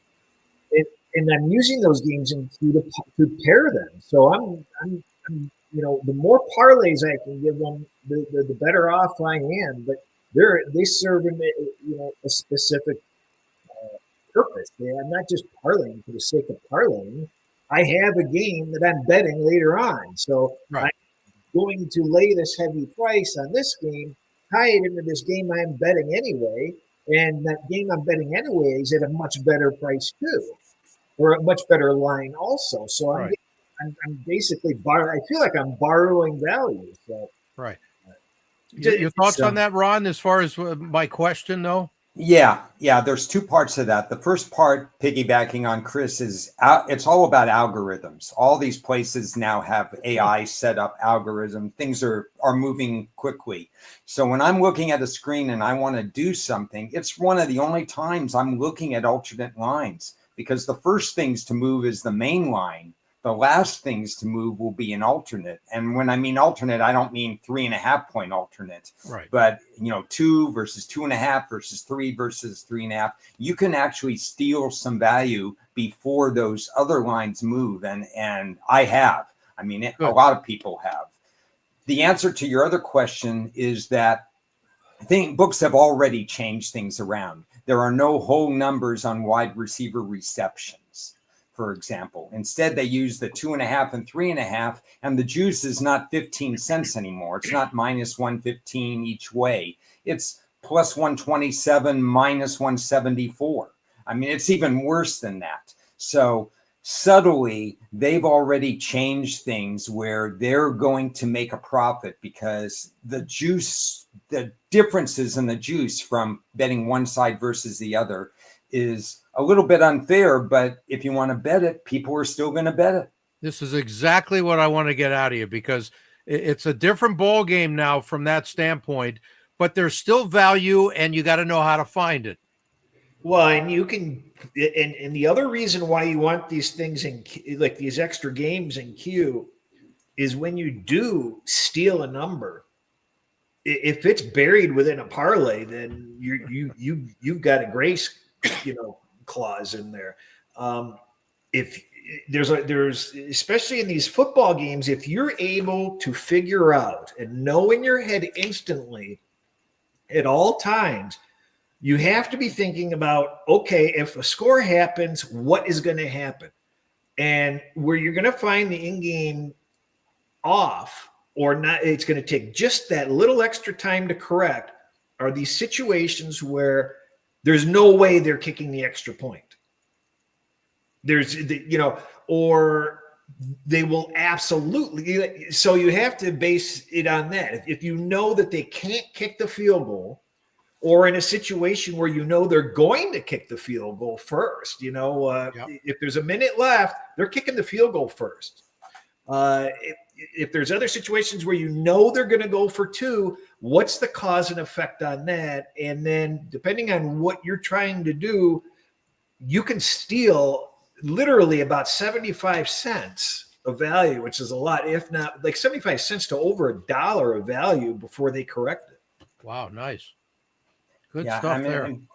and I'm using those games in queue to pair them. So I'm the more parlays I can give them, the better off I am. But they serve a specific purpose. I'm not just parlaying for the sake of parlaying. I have a game that I'm betting later on. So I'm going to lay this heavy price on this game, tie it into this game I'm betting anyway, and that game I'm betting anyway is at a much better price too, or a much better line also. So I'm basically I feel like I'm borrowing value. So Your thoughts on that, Ron, as far as my question, though? Yeah. There's two parts to that. The first part, piggybacking on Cris, is it's all about algorithms. All these places now have AI set up algorithm. Things are moving quickly. So when I'm looking at a screen and I want to do something, it's one of the only times I'm looking at alternate lines because the first things to move is the main line. The last things to move will be an alternate. And when I mean alternate, I don't mean 3.5 point alternate, but 2 versus 2.5 versus 3 versus 3.5. You can actually steal some value before those other lines move. And I have, a lot of people have. The answer to your other question is that I think books have already changed things around. There are no whole numbers on wide receiver receptions, for example. Instead, they use the 2.5 and 3.5, and the juice is not 15 cents anymore. It's not minus 115 each way. It's plus 127, minus 174. It's even worse than that. So subtly, they've already changed things where they're going to make a profit because the differences in the juice from betting one side versus the other is a little bit unfair, but if you want to bet it, people are still going to bet it. This is exactly what I want to get out of you because it's a different ball game now from that standpoint, but there's still value and you got to know how to find it. Well, and you can, and the other reason why you want these things in like these extra games in queue is when you do steal a number, if it's buried within a parlay, then you've got a grace clause in there. If there's especially in these football games, if you're able to figure out and know in your head instantly at all times, you have to be thinking about, okay, if a score happens, what is going to happen? And where you're going to find the in-game off or not, it's going to take just that little extra time to correct are these situations where there's no way they're kicking the extra point. Or they will absolutely. So you have to base it on that. If you know that they can't kick the field goal, or in a situation where they're going to kick the field goal first, if there's a minute left, they're kicking the field goal first. If there's other situations where they're going to go for 2, what's the cause and effect on that? And then depending on what you're trying to do, you can steal literally about 75 cents of value, which is a lot, if not like 75 cents to over $1 of value before they correct it. Wow, nice. Good Yeah, stuff I mean, there. and,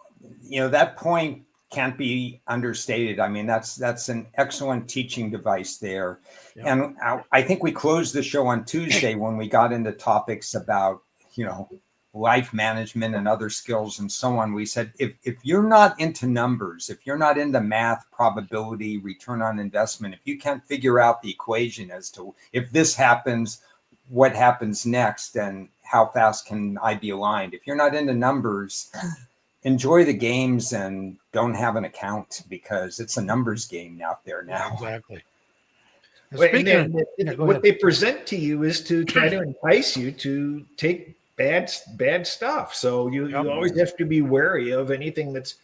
that point can't be understated. I mean, that's an excellent teaching device there. Yep. And I think we closed the show on Tuesday when we got into topics about, life management and other skills and so on. We said, if you're not into numbers, if you're not into math, probability, return on investment, if you can't figure out the equation as to if this happens, what happens next, and how fast can I be aligned? If you're not into numbers, enjoy the games and don't have an account, because it's a numbers game out there now. Exactly. What they present to you is to try to entice you to take bad stuff. So you always have to be wary of anything that's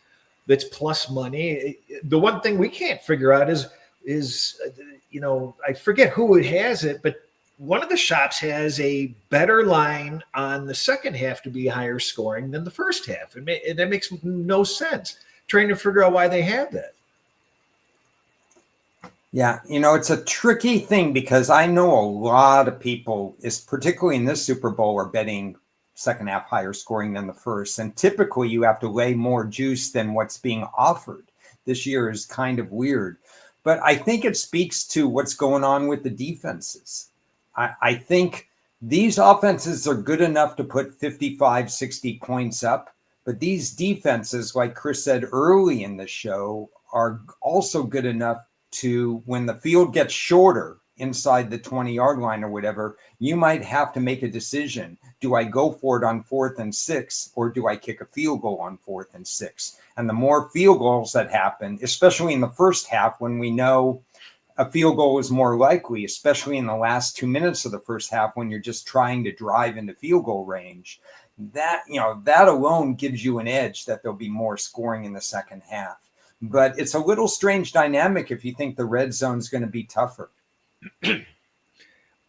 plus money. The one thing we can't figure out is I forget who it has it, but one of the shops has a better line on the second half to be higher scoring than the first half. That makes no sense. Trying to figure out why they have that. Yeah, it's a tricky thing, because I know a lot of people, particularly in this Super Bowl, are betting second half higher scoring than the first. And typically you have to lay more juice than what's being offered. This year is kind of weird. But I think it speaks to what's going on with the defenses. I think these offenses are good enough to put 55, 60 points up. But these defenses, like Cris said early in the show, are also good enough to, when the field gets shorter inside the 20-yard line or whatever, you might have to make a decision. Do I go for it on 4th and 6, or do I kick a field goal on 4th and 6? And the more field goals that happen, especially in the first half, when we know a field goal is more likely, especially in the last 2 minutes of the first half, when you're just trying to drive into field goal range, that alone gives you an edge that there'll be more scoring in the second half. But it's a little strange dynamic if you think the red zone is going to be tougher.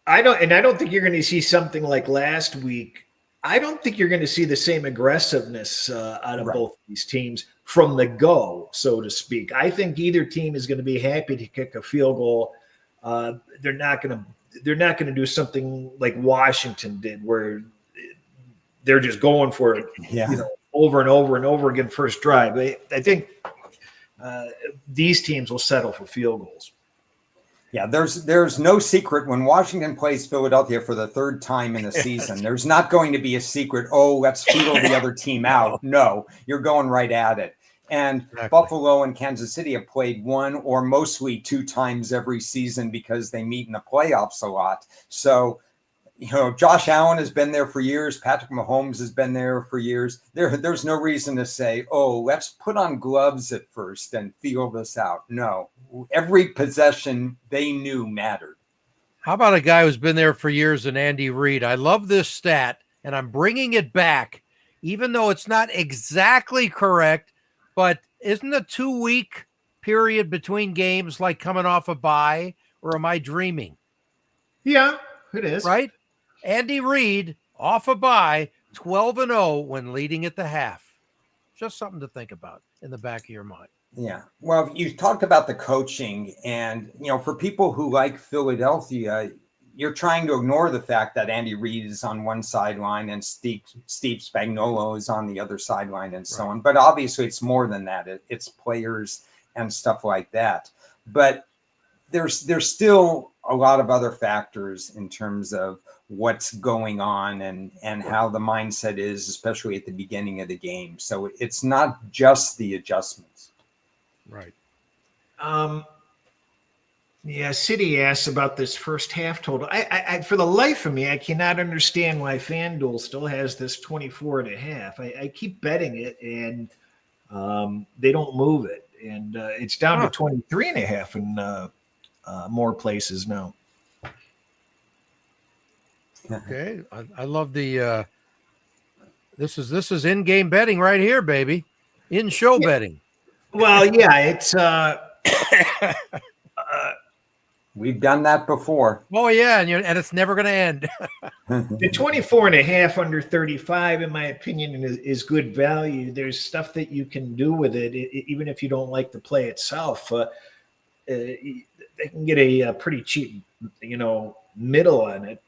I don't think you're going to see something like last week. I don't think you're going to see the same aggressiveness out of both these teams from the go, so to speak. I think either team is going to be happy to kick a field goal. They're not going to do something like Washington did, where they're just going for it, over and over and over again first drive. I think these teams will settle for field goals. Yeah, there's no secret when Washington plays Philadelphia for the third time in the season. There's not going to be a secret, let's feel the other team out. No, you're going right at it. And Buffalo and Kansas City have played one or mostly 2 times every season because they meet in the playoffs a lot. So, Josh Allen has been there for years. Patrick Mahomes has been there for years. There's no reason to say, let's put on gloves at first and feel this out. No, every possession they knew mattered. How about a guy who's been there for years, and Andy Reid? I love this stat, and I'm bringing it back, even though it's not exactly correct, but isn't a 2-week period between games like coming off a bye, or am I dreaming? Yeah, it is. Right? Andy Reid off a bye, 12-0 when leading at the half. Just something to think about in the back of your mind. Yeah. Well, you talked about the coaching, and, for people who like Philadelphia, you're trying to ignore the fact that Andy Reid is on one sideline and Steve Spagnuolo is on the other sideline and so on. But obviously it's more than that. It's players and stuff like that. But there's still a lot of other factors in terms of what's going on and how the mindset is, especially at the beginning of the game. So it's not just the adjustments. Right. Yeah, City asks about this first half total. I for the life of me, I cannot understand why FanDuel still has this 24.5. I keep betting it, and they don't move it. And it's down to 23.5 in more places now. Okay, I love the this is in-game betting right here, baby. In-show betting. Well, yeah, it's we've done that before. Oh yeah, and it's never going to end. The 24.5 under 35, in my opinion, is good value. There's stuff that you can do with it, even if you don't like the play itself. they can get a pretty cheap, middle on it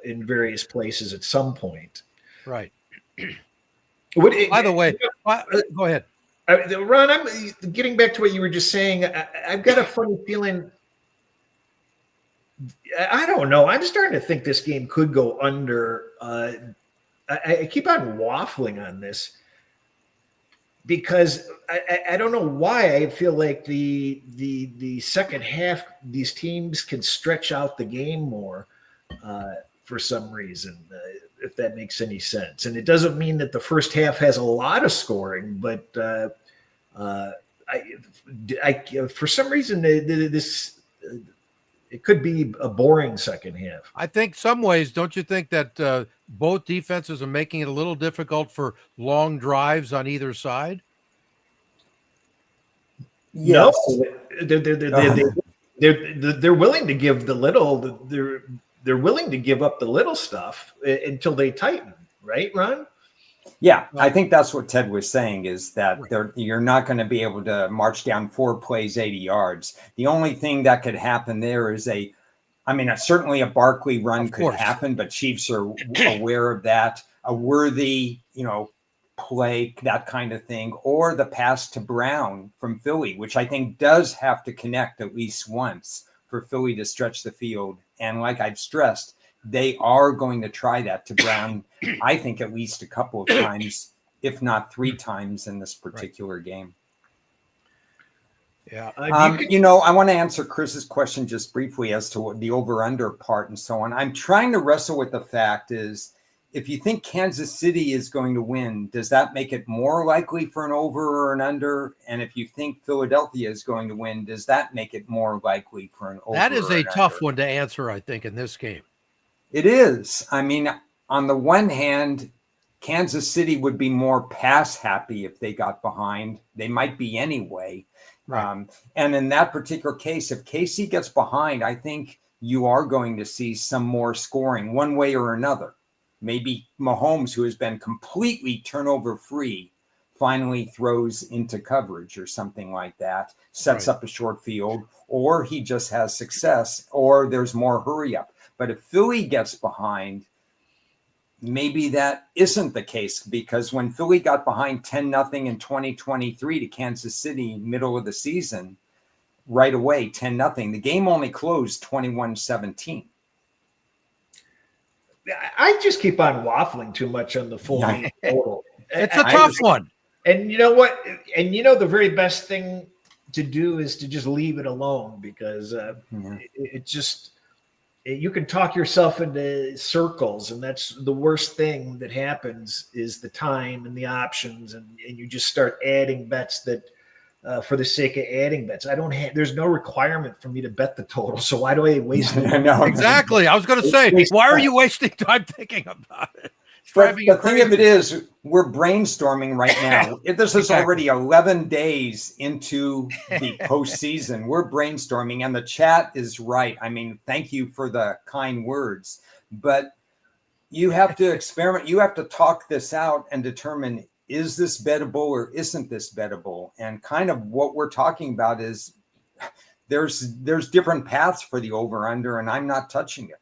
in various places at some point. Right. By the way, go ahead. Ron, I'm getting back to what you were just saying. I've got a funny feeling. I don't know. I'm starting to think this game could go under. I keep on waffling on this because I don't know why I feel like the second half, these teams can stretch out the game more for some reason, if that makes any sense. And it doesn't mean that the first half has a lot of scoring, but for some reason, it could be a boring second half. I think some ways, don't you think that both defenses are making it a little difficult for long drives on either side? Yes. No, they're willing to give the little. They're willing to give up the little stuff until they tighten, right, Ron? Yeah, I think that's what Ted was saying, is that you're not going to be able to march down 4 plays, 80 yards. The only thing that could happen there is certainly a Barkley run could happen, but Chiefs are aware of that. A worthy, play, that kind of thing, or the pass to Brown from Philly, which I think does have to connect at least once for Philly to stretch the field. And like I've stressed, they are going to try that to Brown, I think at least a couple of times, if not 3 times in this particular game. Yeah. I want to answer Chris's question just briefly as to what the over-under part and so on. I'm trying to wrestle with the fact is, if you think Kansas City is going to win, does that make it more likely for an over or an under? And if you think Philadelphia is going to win, does that make it more likely for an over? That is a tough one to answer, I think, in this game. It is. On the one hand, Kansas City would be more pass happy if they got behind. They might be anyway. Right. And in that particular case, if KC gets behind, I think you are going to see some more scoring one way or another. Maybe Mahomes, who has been completely turnover free, finally throws into coverage or something like that, sets up a short field, or he just has success, or there's more hurry up. But if Philly gets behind, maybe that isn't the case, because when Philly got behind 10-0 in 2023 to Kansas City, middle of the season, right away, 10-0, the game only closed 21-17. I just keep on waffling too much on the full game total. It's a tough one. And you know what? And the very best thing to do is to just leave it alone, because it just, you can talk yourself into circles, and that's the worst thing that happens, is the time and the options, and you just start adding bets that for the sake of adding bets. There's no requirement for me to bet the total, so why do I waste it? Exactly. I was going to say, why are you wasting time thinking about it? But the thing of it is, we're brainstorming right now. This is already 11 days into the postseason. We're brainstorming, and the chat is right. Thank you for the kind words. But you have to experiment. You have to talk this out and determine, is this bettable or isn't this bettable? And kind of what we're talking about is there's different paths for the over-under, and I'm not touching it.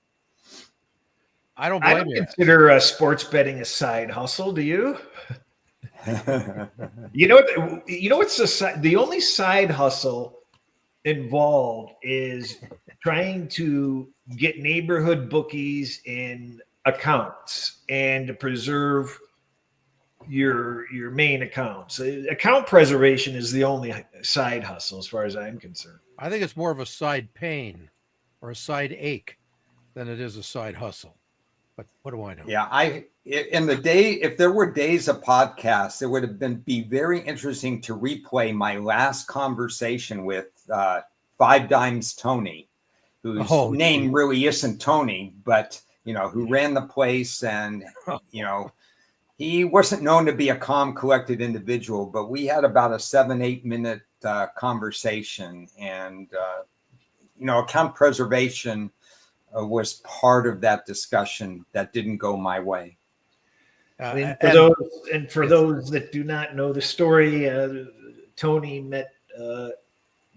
I don't blame you. Consider sports betting a side hustle. Do you? What's the only side hustle involved is trying to get neighborhood bookies in accounts and to preserve your main accounts. Account preservation is the only side hustle, as far as I'm concerned. I think it's more of a side pain or a side ache than it is a side hustle. But what do I know? Yeah, if there were days of podcasts, it would have be very interesting to replay my last conversation with Five Dimes Tony, whose name really isn't Tony, but who ran the place, and he wasn't known to be a calm, collected individual, but we had about a 7-8 minute conversation, and account preservation was part of that discussion that didn't go my way. For those that do not know the story, Tony met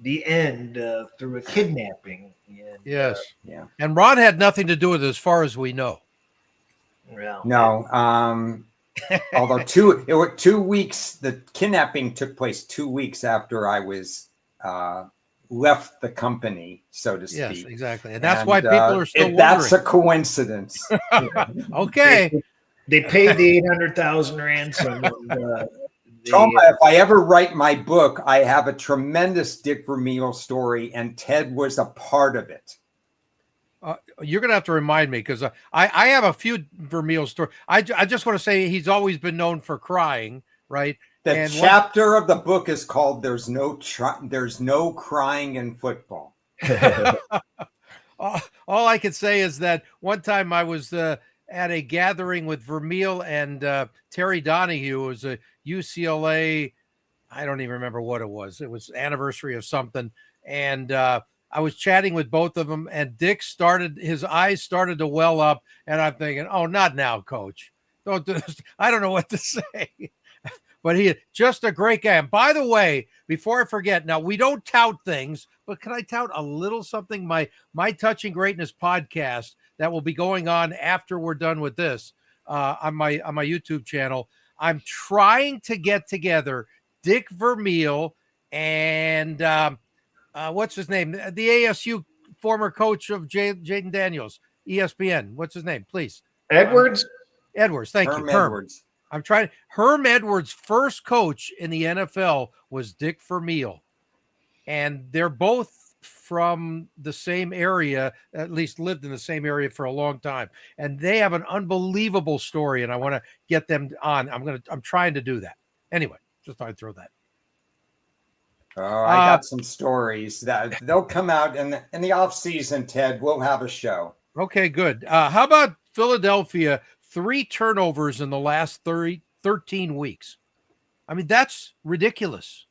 the end through a kidnapping. And, Yes. Yeah. And Ron had nothing to do with it as far as we know. Well, No. Although 2 weeks, the kidnapping took place 2 weeks after I was left the company, so to speak. Yes, exactly. And that's why people are still wondering. That's a coincidence. Okay. They paid the 800,000 ransom. And, Toma, if I ever write my book, I have a tremendous Dick Vermeil story, and Ted was a part of it. You're going to have to remind me, because I have a few Vermeil stories. I just want to say he's always been known for crying, right? The chapter of the book is called "There's no crying in football." All I can say is that one time I was at a gathering with Vermeil and Terry Donahue, who was a UCLA. I don't even remember what it was. It was anniversary of something, and I was chatting with both of them, and his eyes started to well up, and I'm thinking, oh, not now, Coach. Don't do this. I don't know what to say. But he just a great guy. And by the way, before I forget, now we don't tout things, but can I tout a little something? My Touching Greatness podcast that will be going on after we're done with this on my YouTube channel. I'm trying to get together Dick Vermeil and what's his name? The ASU former coach of Jaden Daniels, ESPN. What's his name, please? Edwards. Edwards. Thank you. Edwards. I'm trying. Herm Edwards' first coach in the NFL was Dick Vermeil, and they're both from the same area, at least lived in the same area for a long time. And they have an unbelievable story, and I want to get them on. I'm trying to do that. Anyway, just thought I'd throw that. Oh, I got some stories that they'll come out in the off season. Ted, we'll have a show. Okay, good. How about Philadelphia? 3 turnovers in the last 13 weeks. I mean, that's ridiculous.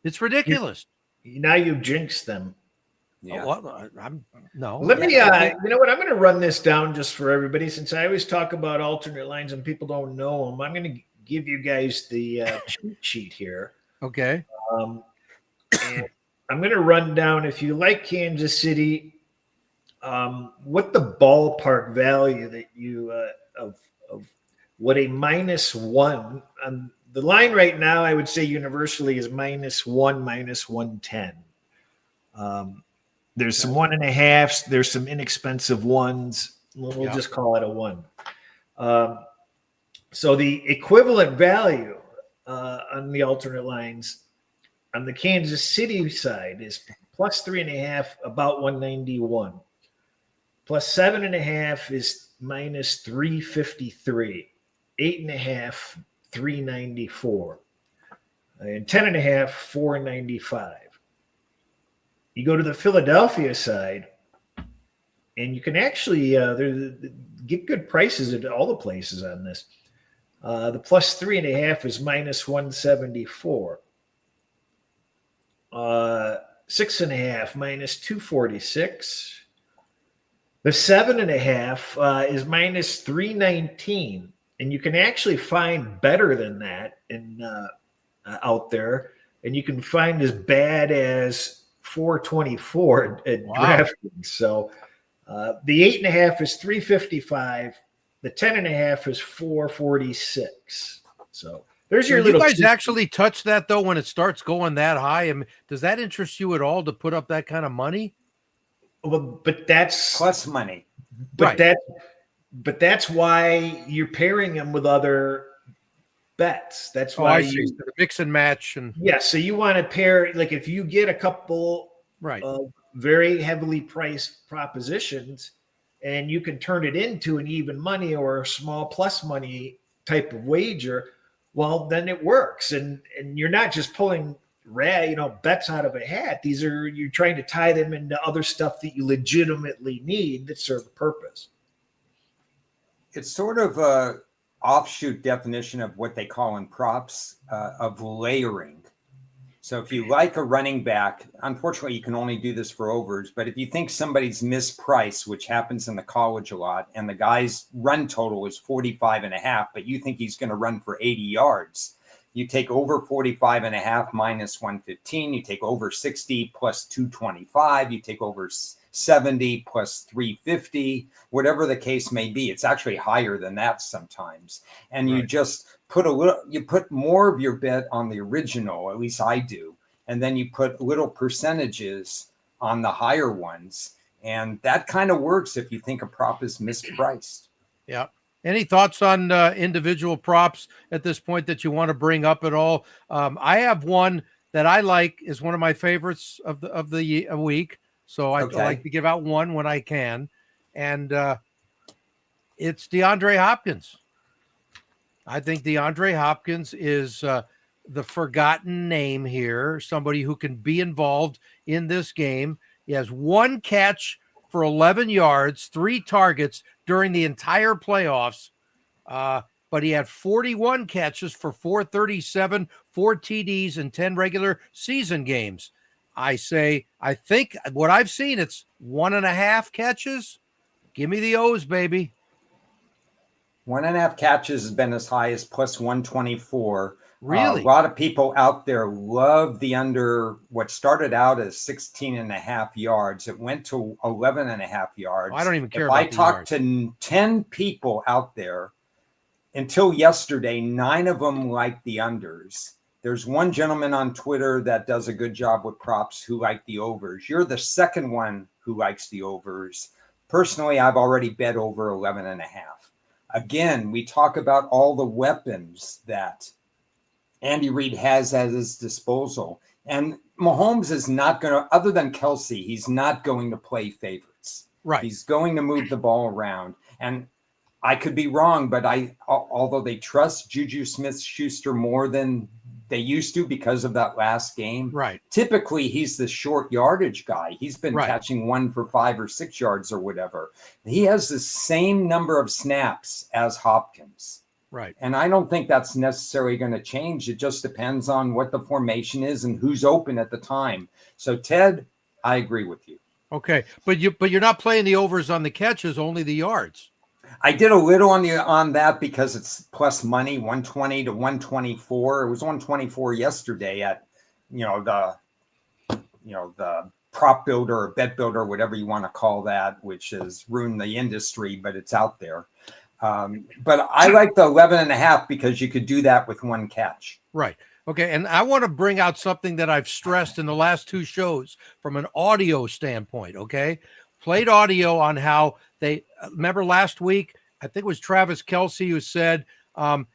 It's ridiculous. Now you jinxed them. Yeah. No. Let me, you know what? I'm going to run this down just for everybody, since I always talk about alternate lines and people don't know them. I'm going to give you guys the cheat sheet here. Okay. And I'm going to run down, if you like Kansas City, what the ballpark value that you of what a -1 on the line right now, I would say universally is -1, -110. There's some 1.5s. There's some inexpensive ones. We'll just call it a 1. So the equivalent value on the alternate lines on the Kansas City side is +3.5, about 191. +7.5 is -353. 8.5, 394. And 10.5, 495. You go to the Philadelphia side, and you can actually get good prices at all the places on this. The +3.5 is -174. 6.5 -246. The 7.5 is -319, and you can actually find better than that out there, and you can find as bad as 424 at DraftKings. So the 8.5 is 355. The 10.5 is 446. So there's your little. You guys actually touch that though when it starts going that high. I mean, does that interest you at all to put up that kind of money? Well, but that's plus money. But right. That's why you're pairing them with other bets. That's why you mix and match. And so you want to pair, like if you get a couple of very heavily priced propositions, and you can turn it into an even money or a small plus money type of wager, well, then it works, and you're not just pulling bets out of a hat. These are, you're trying to tie them into other stuff that you legitimately need that serve a purpose. It's sort of a offshoot definition of what they call in props of layering. So if you like a running back, unfortunately, you can only do this for overs. But if you think somebody's mispriced, which happens in the college a lot, and the guy's run total is 45.5, but you think he's going to run for 80 yards, You take over 45.5 minus 115. You take over 60 plus 225. You take over 70 plus 350, whatever the case may be. It's actually higher than that sometimes. And you just put you put more of your bet on the original, at least I do. And then you put little percentages on the higher ones. And that kind of works if you think a prop is mispriced. Yeah. Any thoughts on individual props at this point that you want to bring up at all? I have one that I like, is one of my favorites of the week. So I like to give out one when I can. And it's DeAndre Hopkins. I think DeAndre Hopkins is the forgotten name here, somebody who can be involved in this game. He has one catch for 11 yards, 3 targets during the entire playoffs. But he had 41 catches for 437, 4 TDs, and 10 regular season games. I think what I've seen, it's 1.5 catches. Give me the O's, baby. 1.5 catches has been as high as plus 124. Really? A lot of people out there love the under. What started out as 16.5 yards, it went to 11.5 yards. I don't even care If about I the talked yards. to 10 people out there until yesterday, 9 of them liked the unders. There's one gentleman on Twitter that does a good job with props who like the overs. You're the second one who likes the overs. Personally, I've already bet over 11.5. Again, we talk about all the weapons that Andy Reid has at his disposal. And Mahomes is not going to, other than Kelsey, he's not going to play favorites. Right. He's going to move the ball around. And I could be wrong, but although they trust Juju Smith-Schuster more than they used to because of that last game. Right. Typically, he's the short yardage guy. He's been catching 1 for 5 or 6 yards or whatever. He has the same number of snaps as Hopkins. Right. And I don't think that's necessarily going to change. It just depends on what the formation is and who's open at the time. So, Ted, I agree with you. Okay. But you're not playing the overs on the catches, only the yards. I did a little on that because it's plus money, 120 to 124. It was 124 yesterday at, the prop builder or bet builder, whatever you want to call that, which has ruined the industry, but it's out there. But I like the 11.5 because you could do that with one catch. Right. Okay. And I want to bring out something that I've stressed in the last 2 shows from an audio standpoint. Okay. Played audio on how they remember last week, I think it was Travis Kelce who said,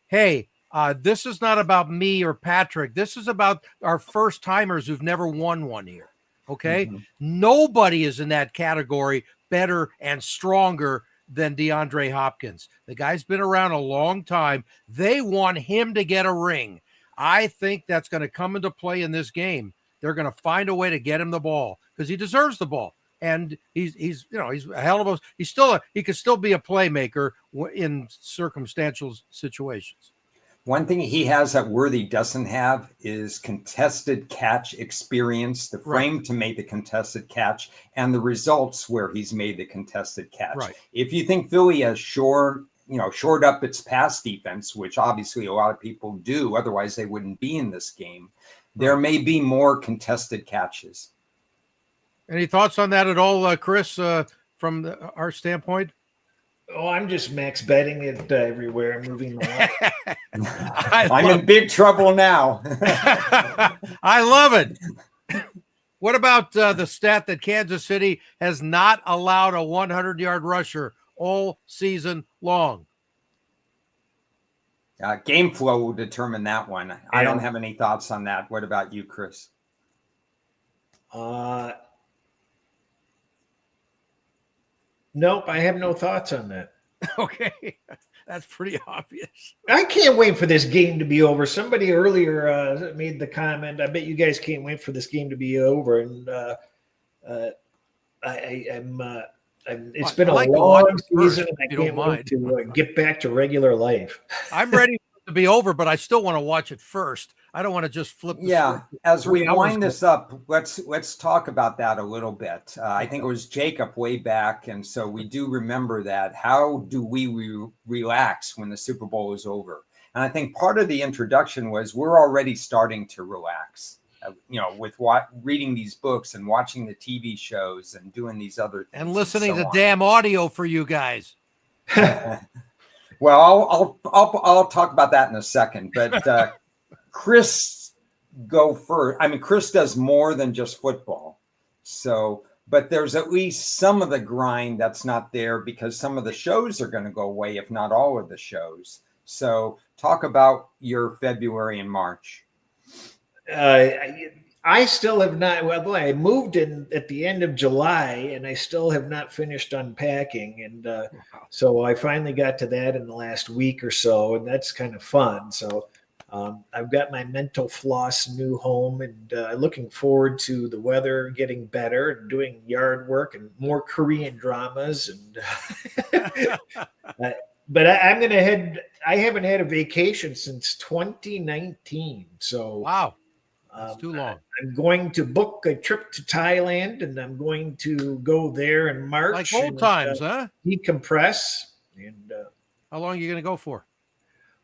hey, this is not about me or Patrick. This is about our first timers who've never won one here. Okay. Mm-hmm. Nobody is in that category better and stronger than DeAndre Hopkins. The guy's been around a long time. They want him to get a ring. I think that's going to come into play in this game. They're going to find a way to get him the ball because he deserves the ball. And he's a hell of a, he could still be a playmaker in circumstantial situations. One thing he has that Worthy doesn't have is contested catch experience, the frame to make the contested catch and the results where he's made the contested catch. Right. If you think Philly has shored up its pass defense, which obviously a lot of people do, otherwise they wouldn't be in this game, there may be more contested catches. Any thoughts on that at all, Chris, from our standpoint? Oh, I'm just max betting it everywhere, moving the line. I'm in big trouble now. I love it. What about the stat that Kansas City has not allowed a 100-yard rusher all season long? Game flow will determine that one. I don't have any thoughts on that. What about you, Chris? Nope, I have no thoughts on that. Okay, that's pretty obvious. I can't wait for this game to be over. Somebody earlier made the comment, I bet you guys can't wait for this game to be over. And it's been a long season, and I can't wait to get back to regular life. I'm ready to be over, but I still want to watch it first. I don't want to just flip. As we wind this up, let's talk about that a little bit. I think it was Jacob way back, and so we do remember that. How do we relax when the Super Bowl is over? And I think part of the introduction was we're already starting to relax, with reading these books and watching the TV shows and doing these other things. And listening so to on. damn audio for you guys. Well, I'll talk about that in a second. But Cris, go first. I mean, Cris does more than just football. So, but there's at least some of the grind that's not there because some of the shows are going to go away, if not all of the shows. So talk about your February and March. I still have not. Well, boy, I moved in at the end of July, and I still have not finished unpacking. And so I finally got to that in the last week or so, and that's kind of fun. So I've got my mental floss new home, and looking forward to the weather getting better and doing yard work and more Korean dramas. And but I'm going to head. I haven't had a vacation since 2019. So wow. That's too long. I'm going to book a trip to Thailand, and I'm going to go there in March. Like old times, huh? Decompress. And how long are you going to go for?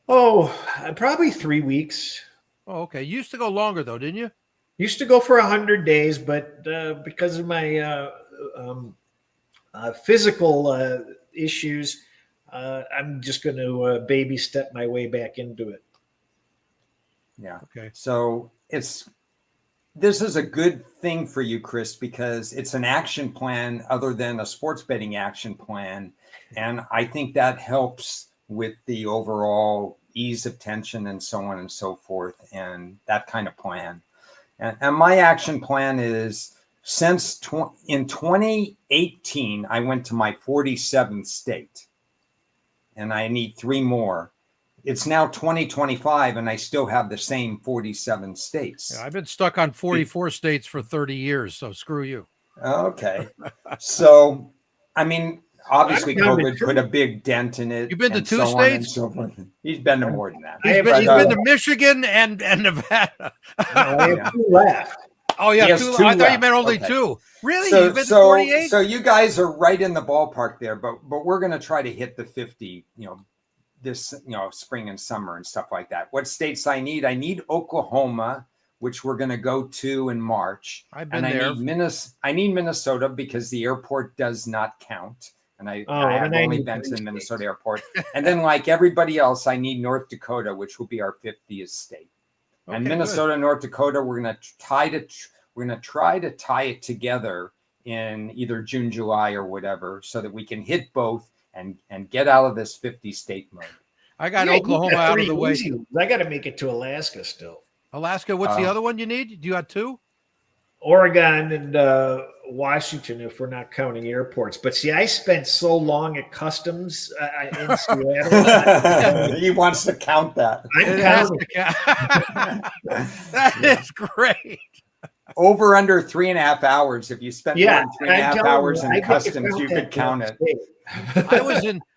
Oh, probably 3 weeks. Oh, okay. You used to go longer though, didn't you? Used to go for 100 days, but because of my physical issues, I'm just going to baby step my way back into it. Yeah. Okay. So this is a good thing for you, Cris, because it's an action plan other than a sports betting action plan. And I think that helps with the overall ease of tension and so on and so forth, and that kind of plan. And my action plan is in 2018, I went to my 47th state, and I need 3 more. It's now 2025, and I still have the same 47 states. Yeah, I've been stuck on 44 states for 30 years, so screw you. Okay. So, I mean, obviously COVID put a big dent in it. You've been to 2 states? He's been to more than that. He's been to Michigan and Nevada. I have 2 left. Oh, yeah. 2 I thought you meant only 2. Really? You've been to 48? So you guys are right in the ballpark there, but we're going to try to hit the 50, this, spring and summer and stuff like that. What states I need Oklahoma, which we're going to go to in March. I've been there. I need Minnesota because the airport does not count. And I have only been to the Minnesota airport. And then like everybody else, I need North Dakota, which will be our 50th state. Okay, and Minnesota, good. North Dakota, we're going to try to tie it together in either June, July or whatever, so that we can hit both and get out of this 50 state mode. I got Oklahoma out of the way. I got to make it to Alaska still. Alaska, what's the other one you need? Do you got 2? Oregon and Washington, if we're not counting airports. But see, I spent so long at customs in Seattle. He wants to count that. That is great. Over under 3.5 hours. If you spent more than 3.5 hours in customs, you could count it.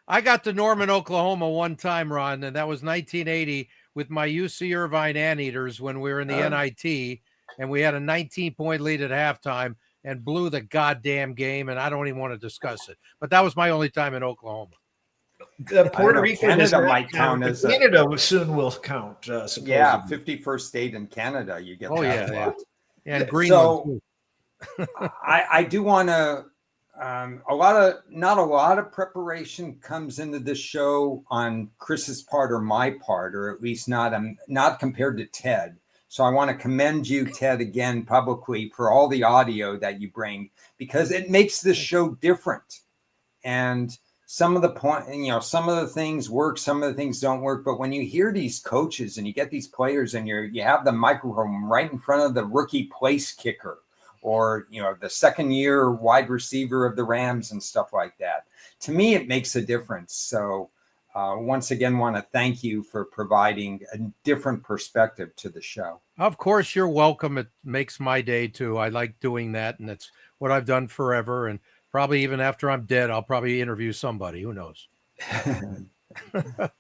I got to Norman, Oklahoma one time, Ron, and that was 1980 with my UC Irvine Anteaters when we were in the NIT, and we had a 19-point lead at halftime and blew the goddamn game, and I don't even want to discuss it. But that was my only time in Oklahoma. Puerto Rico, Canada might count as Canada soon will count. Supposedly. Yeah, 51st state in Canada, you get. Oh that yeah. And Greenland. So I do want to. Not a lot of preparation comes into this show on Chris's part or my part, or at least not compared to Ted. So I want to commend you, Ted, again publicly for all the audio that you bring, because it makes this show different. And some of the things work, some of the things don't work. But when you hear these coaches and you get these players and you have the microphone right in front of the rookie place kicker, or the second-year wide receiver of the Rams and stuff like that, to me it makes a difference. So once again, want to thank you for providing a different perspective to the show. Of course, you're welcome. It makes my day too. I like doing that, and it's what I've done forever. And probably even after I'm dead, I'll probably interview somebody. Who knows? But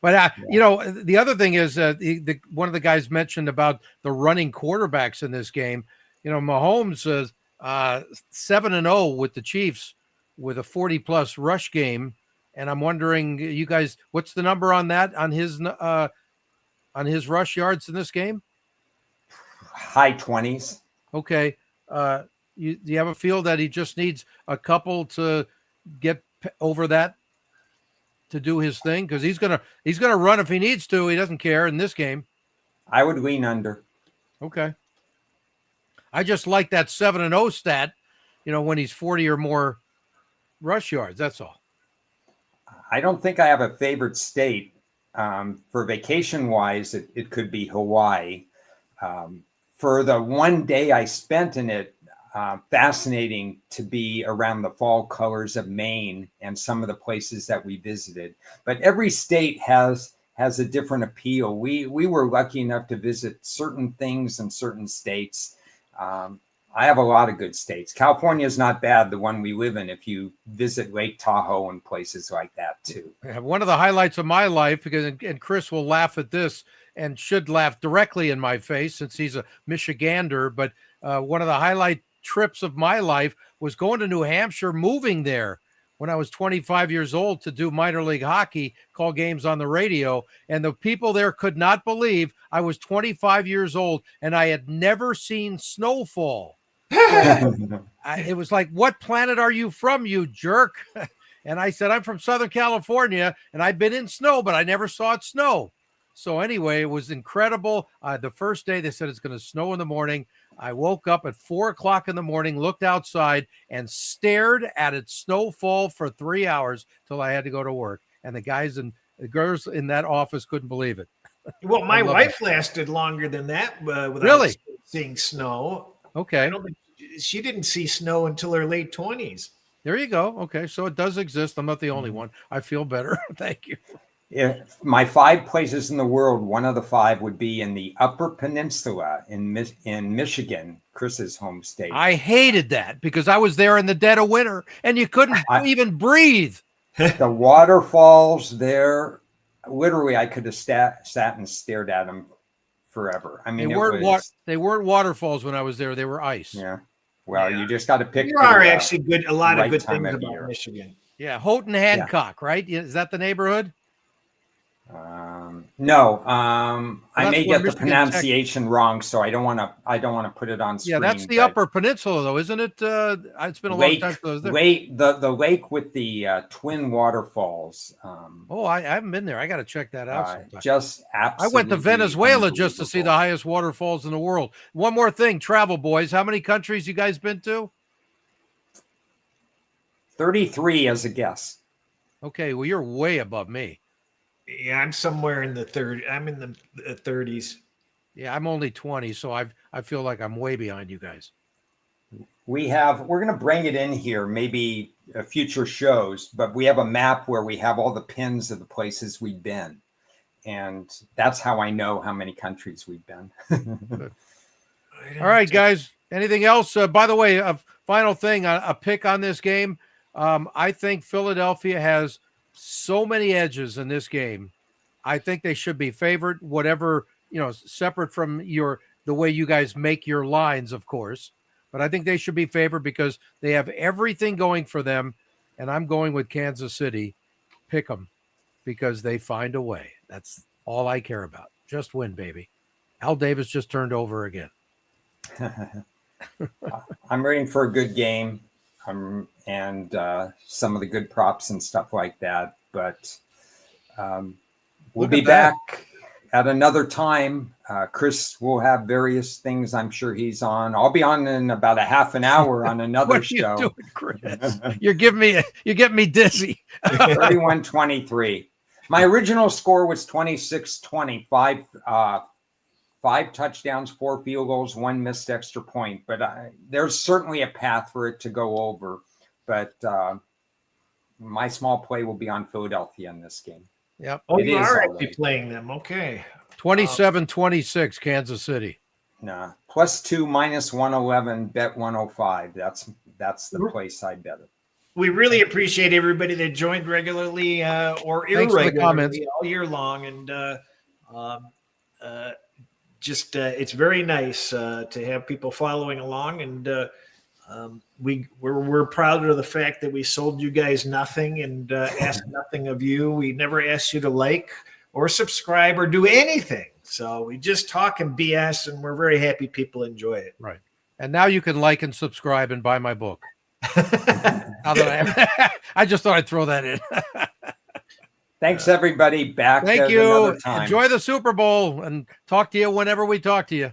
the other thing is one of the guys mentioned about the running quarterbacks in this game. Mahomes 7-0 with the Chiefs with a 40-plus rush game. And I'm wondering, you guys, what's the number on that, on his rush yards in this game? High 20s. Okay. Do you have a feel that he just needs a couple to get over that to do his thing? Because he's gonna run if he needs to. He doesn't care in this game. I would lean under. Okay. I just like that 7-0 stat, when he's 40 or more rush yards. That's all. I don't think I have a favorite state. For vacation wise, it could be Hawaii. For the one day I spent in it, fascinating to be around the fall colors of Maine and some of the places that we visited. But every state has a different appeal. We were lucky enough to visit certain things in certain states. I have a lot of good states. California is not bad, the one we live in, if you visit Lake Tahoe and places like that too. One of the highlights of my life, and Cris will laugh at this and should laugh directly in my face since he's a Michigander, but one of the highlight trips of my life was going to New Hampshire, moving there when I was 25 years old to do minor league hockey, call games on the radio. And the people there could not believe I was 25 years old and I had never seen snowfall. It was like, what planet are you from, you jerk? And I said, I'm from Southern California and I've been in snow, but I never saw it snow. So anyway, it was incredible. The first day they said it's going to snow in the morning. I woke up at 4:00 in the morning, looked outside and stared at its snowfall for 3 hours till I had to go to work. And the guys and the girls in that office couldn't believe it. Well, my wife lasted longer than that without really seeing snow. Okay. I don't think she didn't see snow until her late 20s. There you go. Okay. So it does exist. I'm not the only one. I feel better. Thank you. If my 5 places in the world, one of the 5 would be in the Upper Peninsula in Michigan, Chris's home state. I hated that because I was there in the dead of winter and you couldn't even breathe. The waterfalls there, literally, I could have sat and stared at them forever. I mean, they weren't waterfalls when I was there. They were ice. Yeah. Well, you just got to pick. There are actually a lot of good things about year. Michigan. Yeah, Houghton Hancock, right? Is that the neighborhood? No, I may get the Michigan pronunciation wrong, so I don't want to put it on screen. Yeah, that's the Upper Peninsula, though, isn't it? It's been a long time since I was there. The lake with the twin waterfalls. I haven't been there. I got to check that out. Just absolutely. I went to Venezuela just to see the highest waterfalls in the world. One more thing, travel boys. How many countries you guys been to? 33 as a guess. Okay, well, you're way above me. Yeah, I'm somewhere in the 30s. I'm in the 30s. Yeah, I'm only 20, so I feel like I'm way behind you guys. We're going to bring it in here, maybe future shows, but we have a map where we have all the pins of the places we've been. And that's how I know how many countries we've been. All right, guys. Anything else? By the way, a final thing, a pick on this game. I think Philadelphia has so many edges in this game. I think they should be favored, whatever, separate from the way you guys make your lines, of course. But I think they should be favored because they have everything going for them. And I'm going with Kansas City. Pick them because they find a way. That's all I care about. Just win, baby. Al Davis just turned over again. I'm rooting for a good game. And some of the good props and stuff like that. But we'll be back at another time. Cris will have various things I'm sure he's on. I'll be on in about a half an hour on another show. What are you doing, Cris? You're getting me dizzy. 31-23. My original score was 26-20. 5 touchdowns, 4 field goals, 1 missed extra point. But there's certainly a path for it to go over. But my small play will be on Philadelphia in this game. Yep. Oh, you are actually playing them. Okay. 27-26, Kansas City. Nah. +2, -111, bet 105. That's the place I bet it. We really appreciate everybody that joined regularly or Thanks for the irregularly comments. all year long. And it's very nice to have people following along. And We're proud of the fact that we sold you guys nothing and asked nothing of you. We never asked you to like or subscribe or do anything. So we just talk and BS, and we're very happy people enjoy it. Right. And now you can like and subscribe and buy my book. Now that I just thought I'd throw that in. Thanks, everybody. Back Thank at you. another time. Enjoy the Super Bowl and talk to you whenever we talk to you.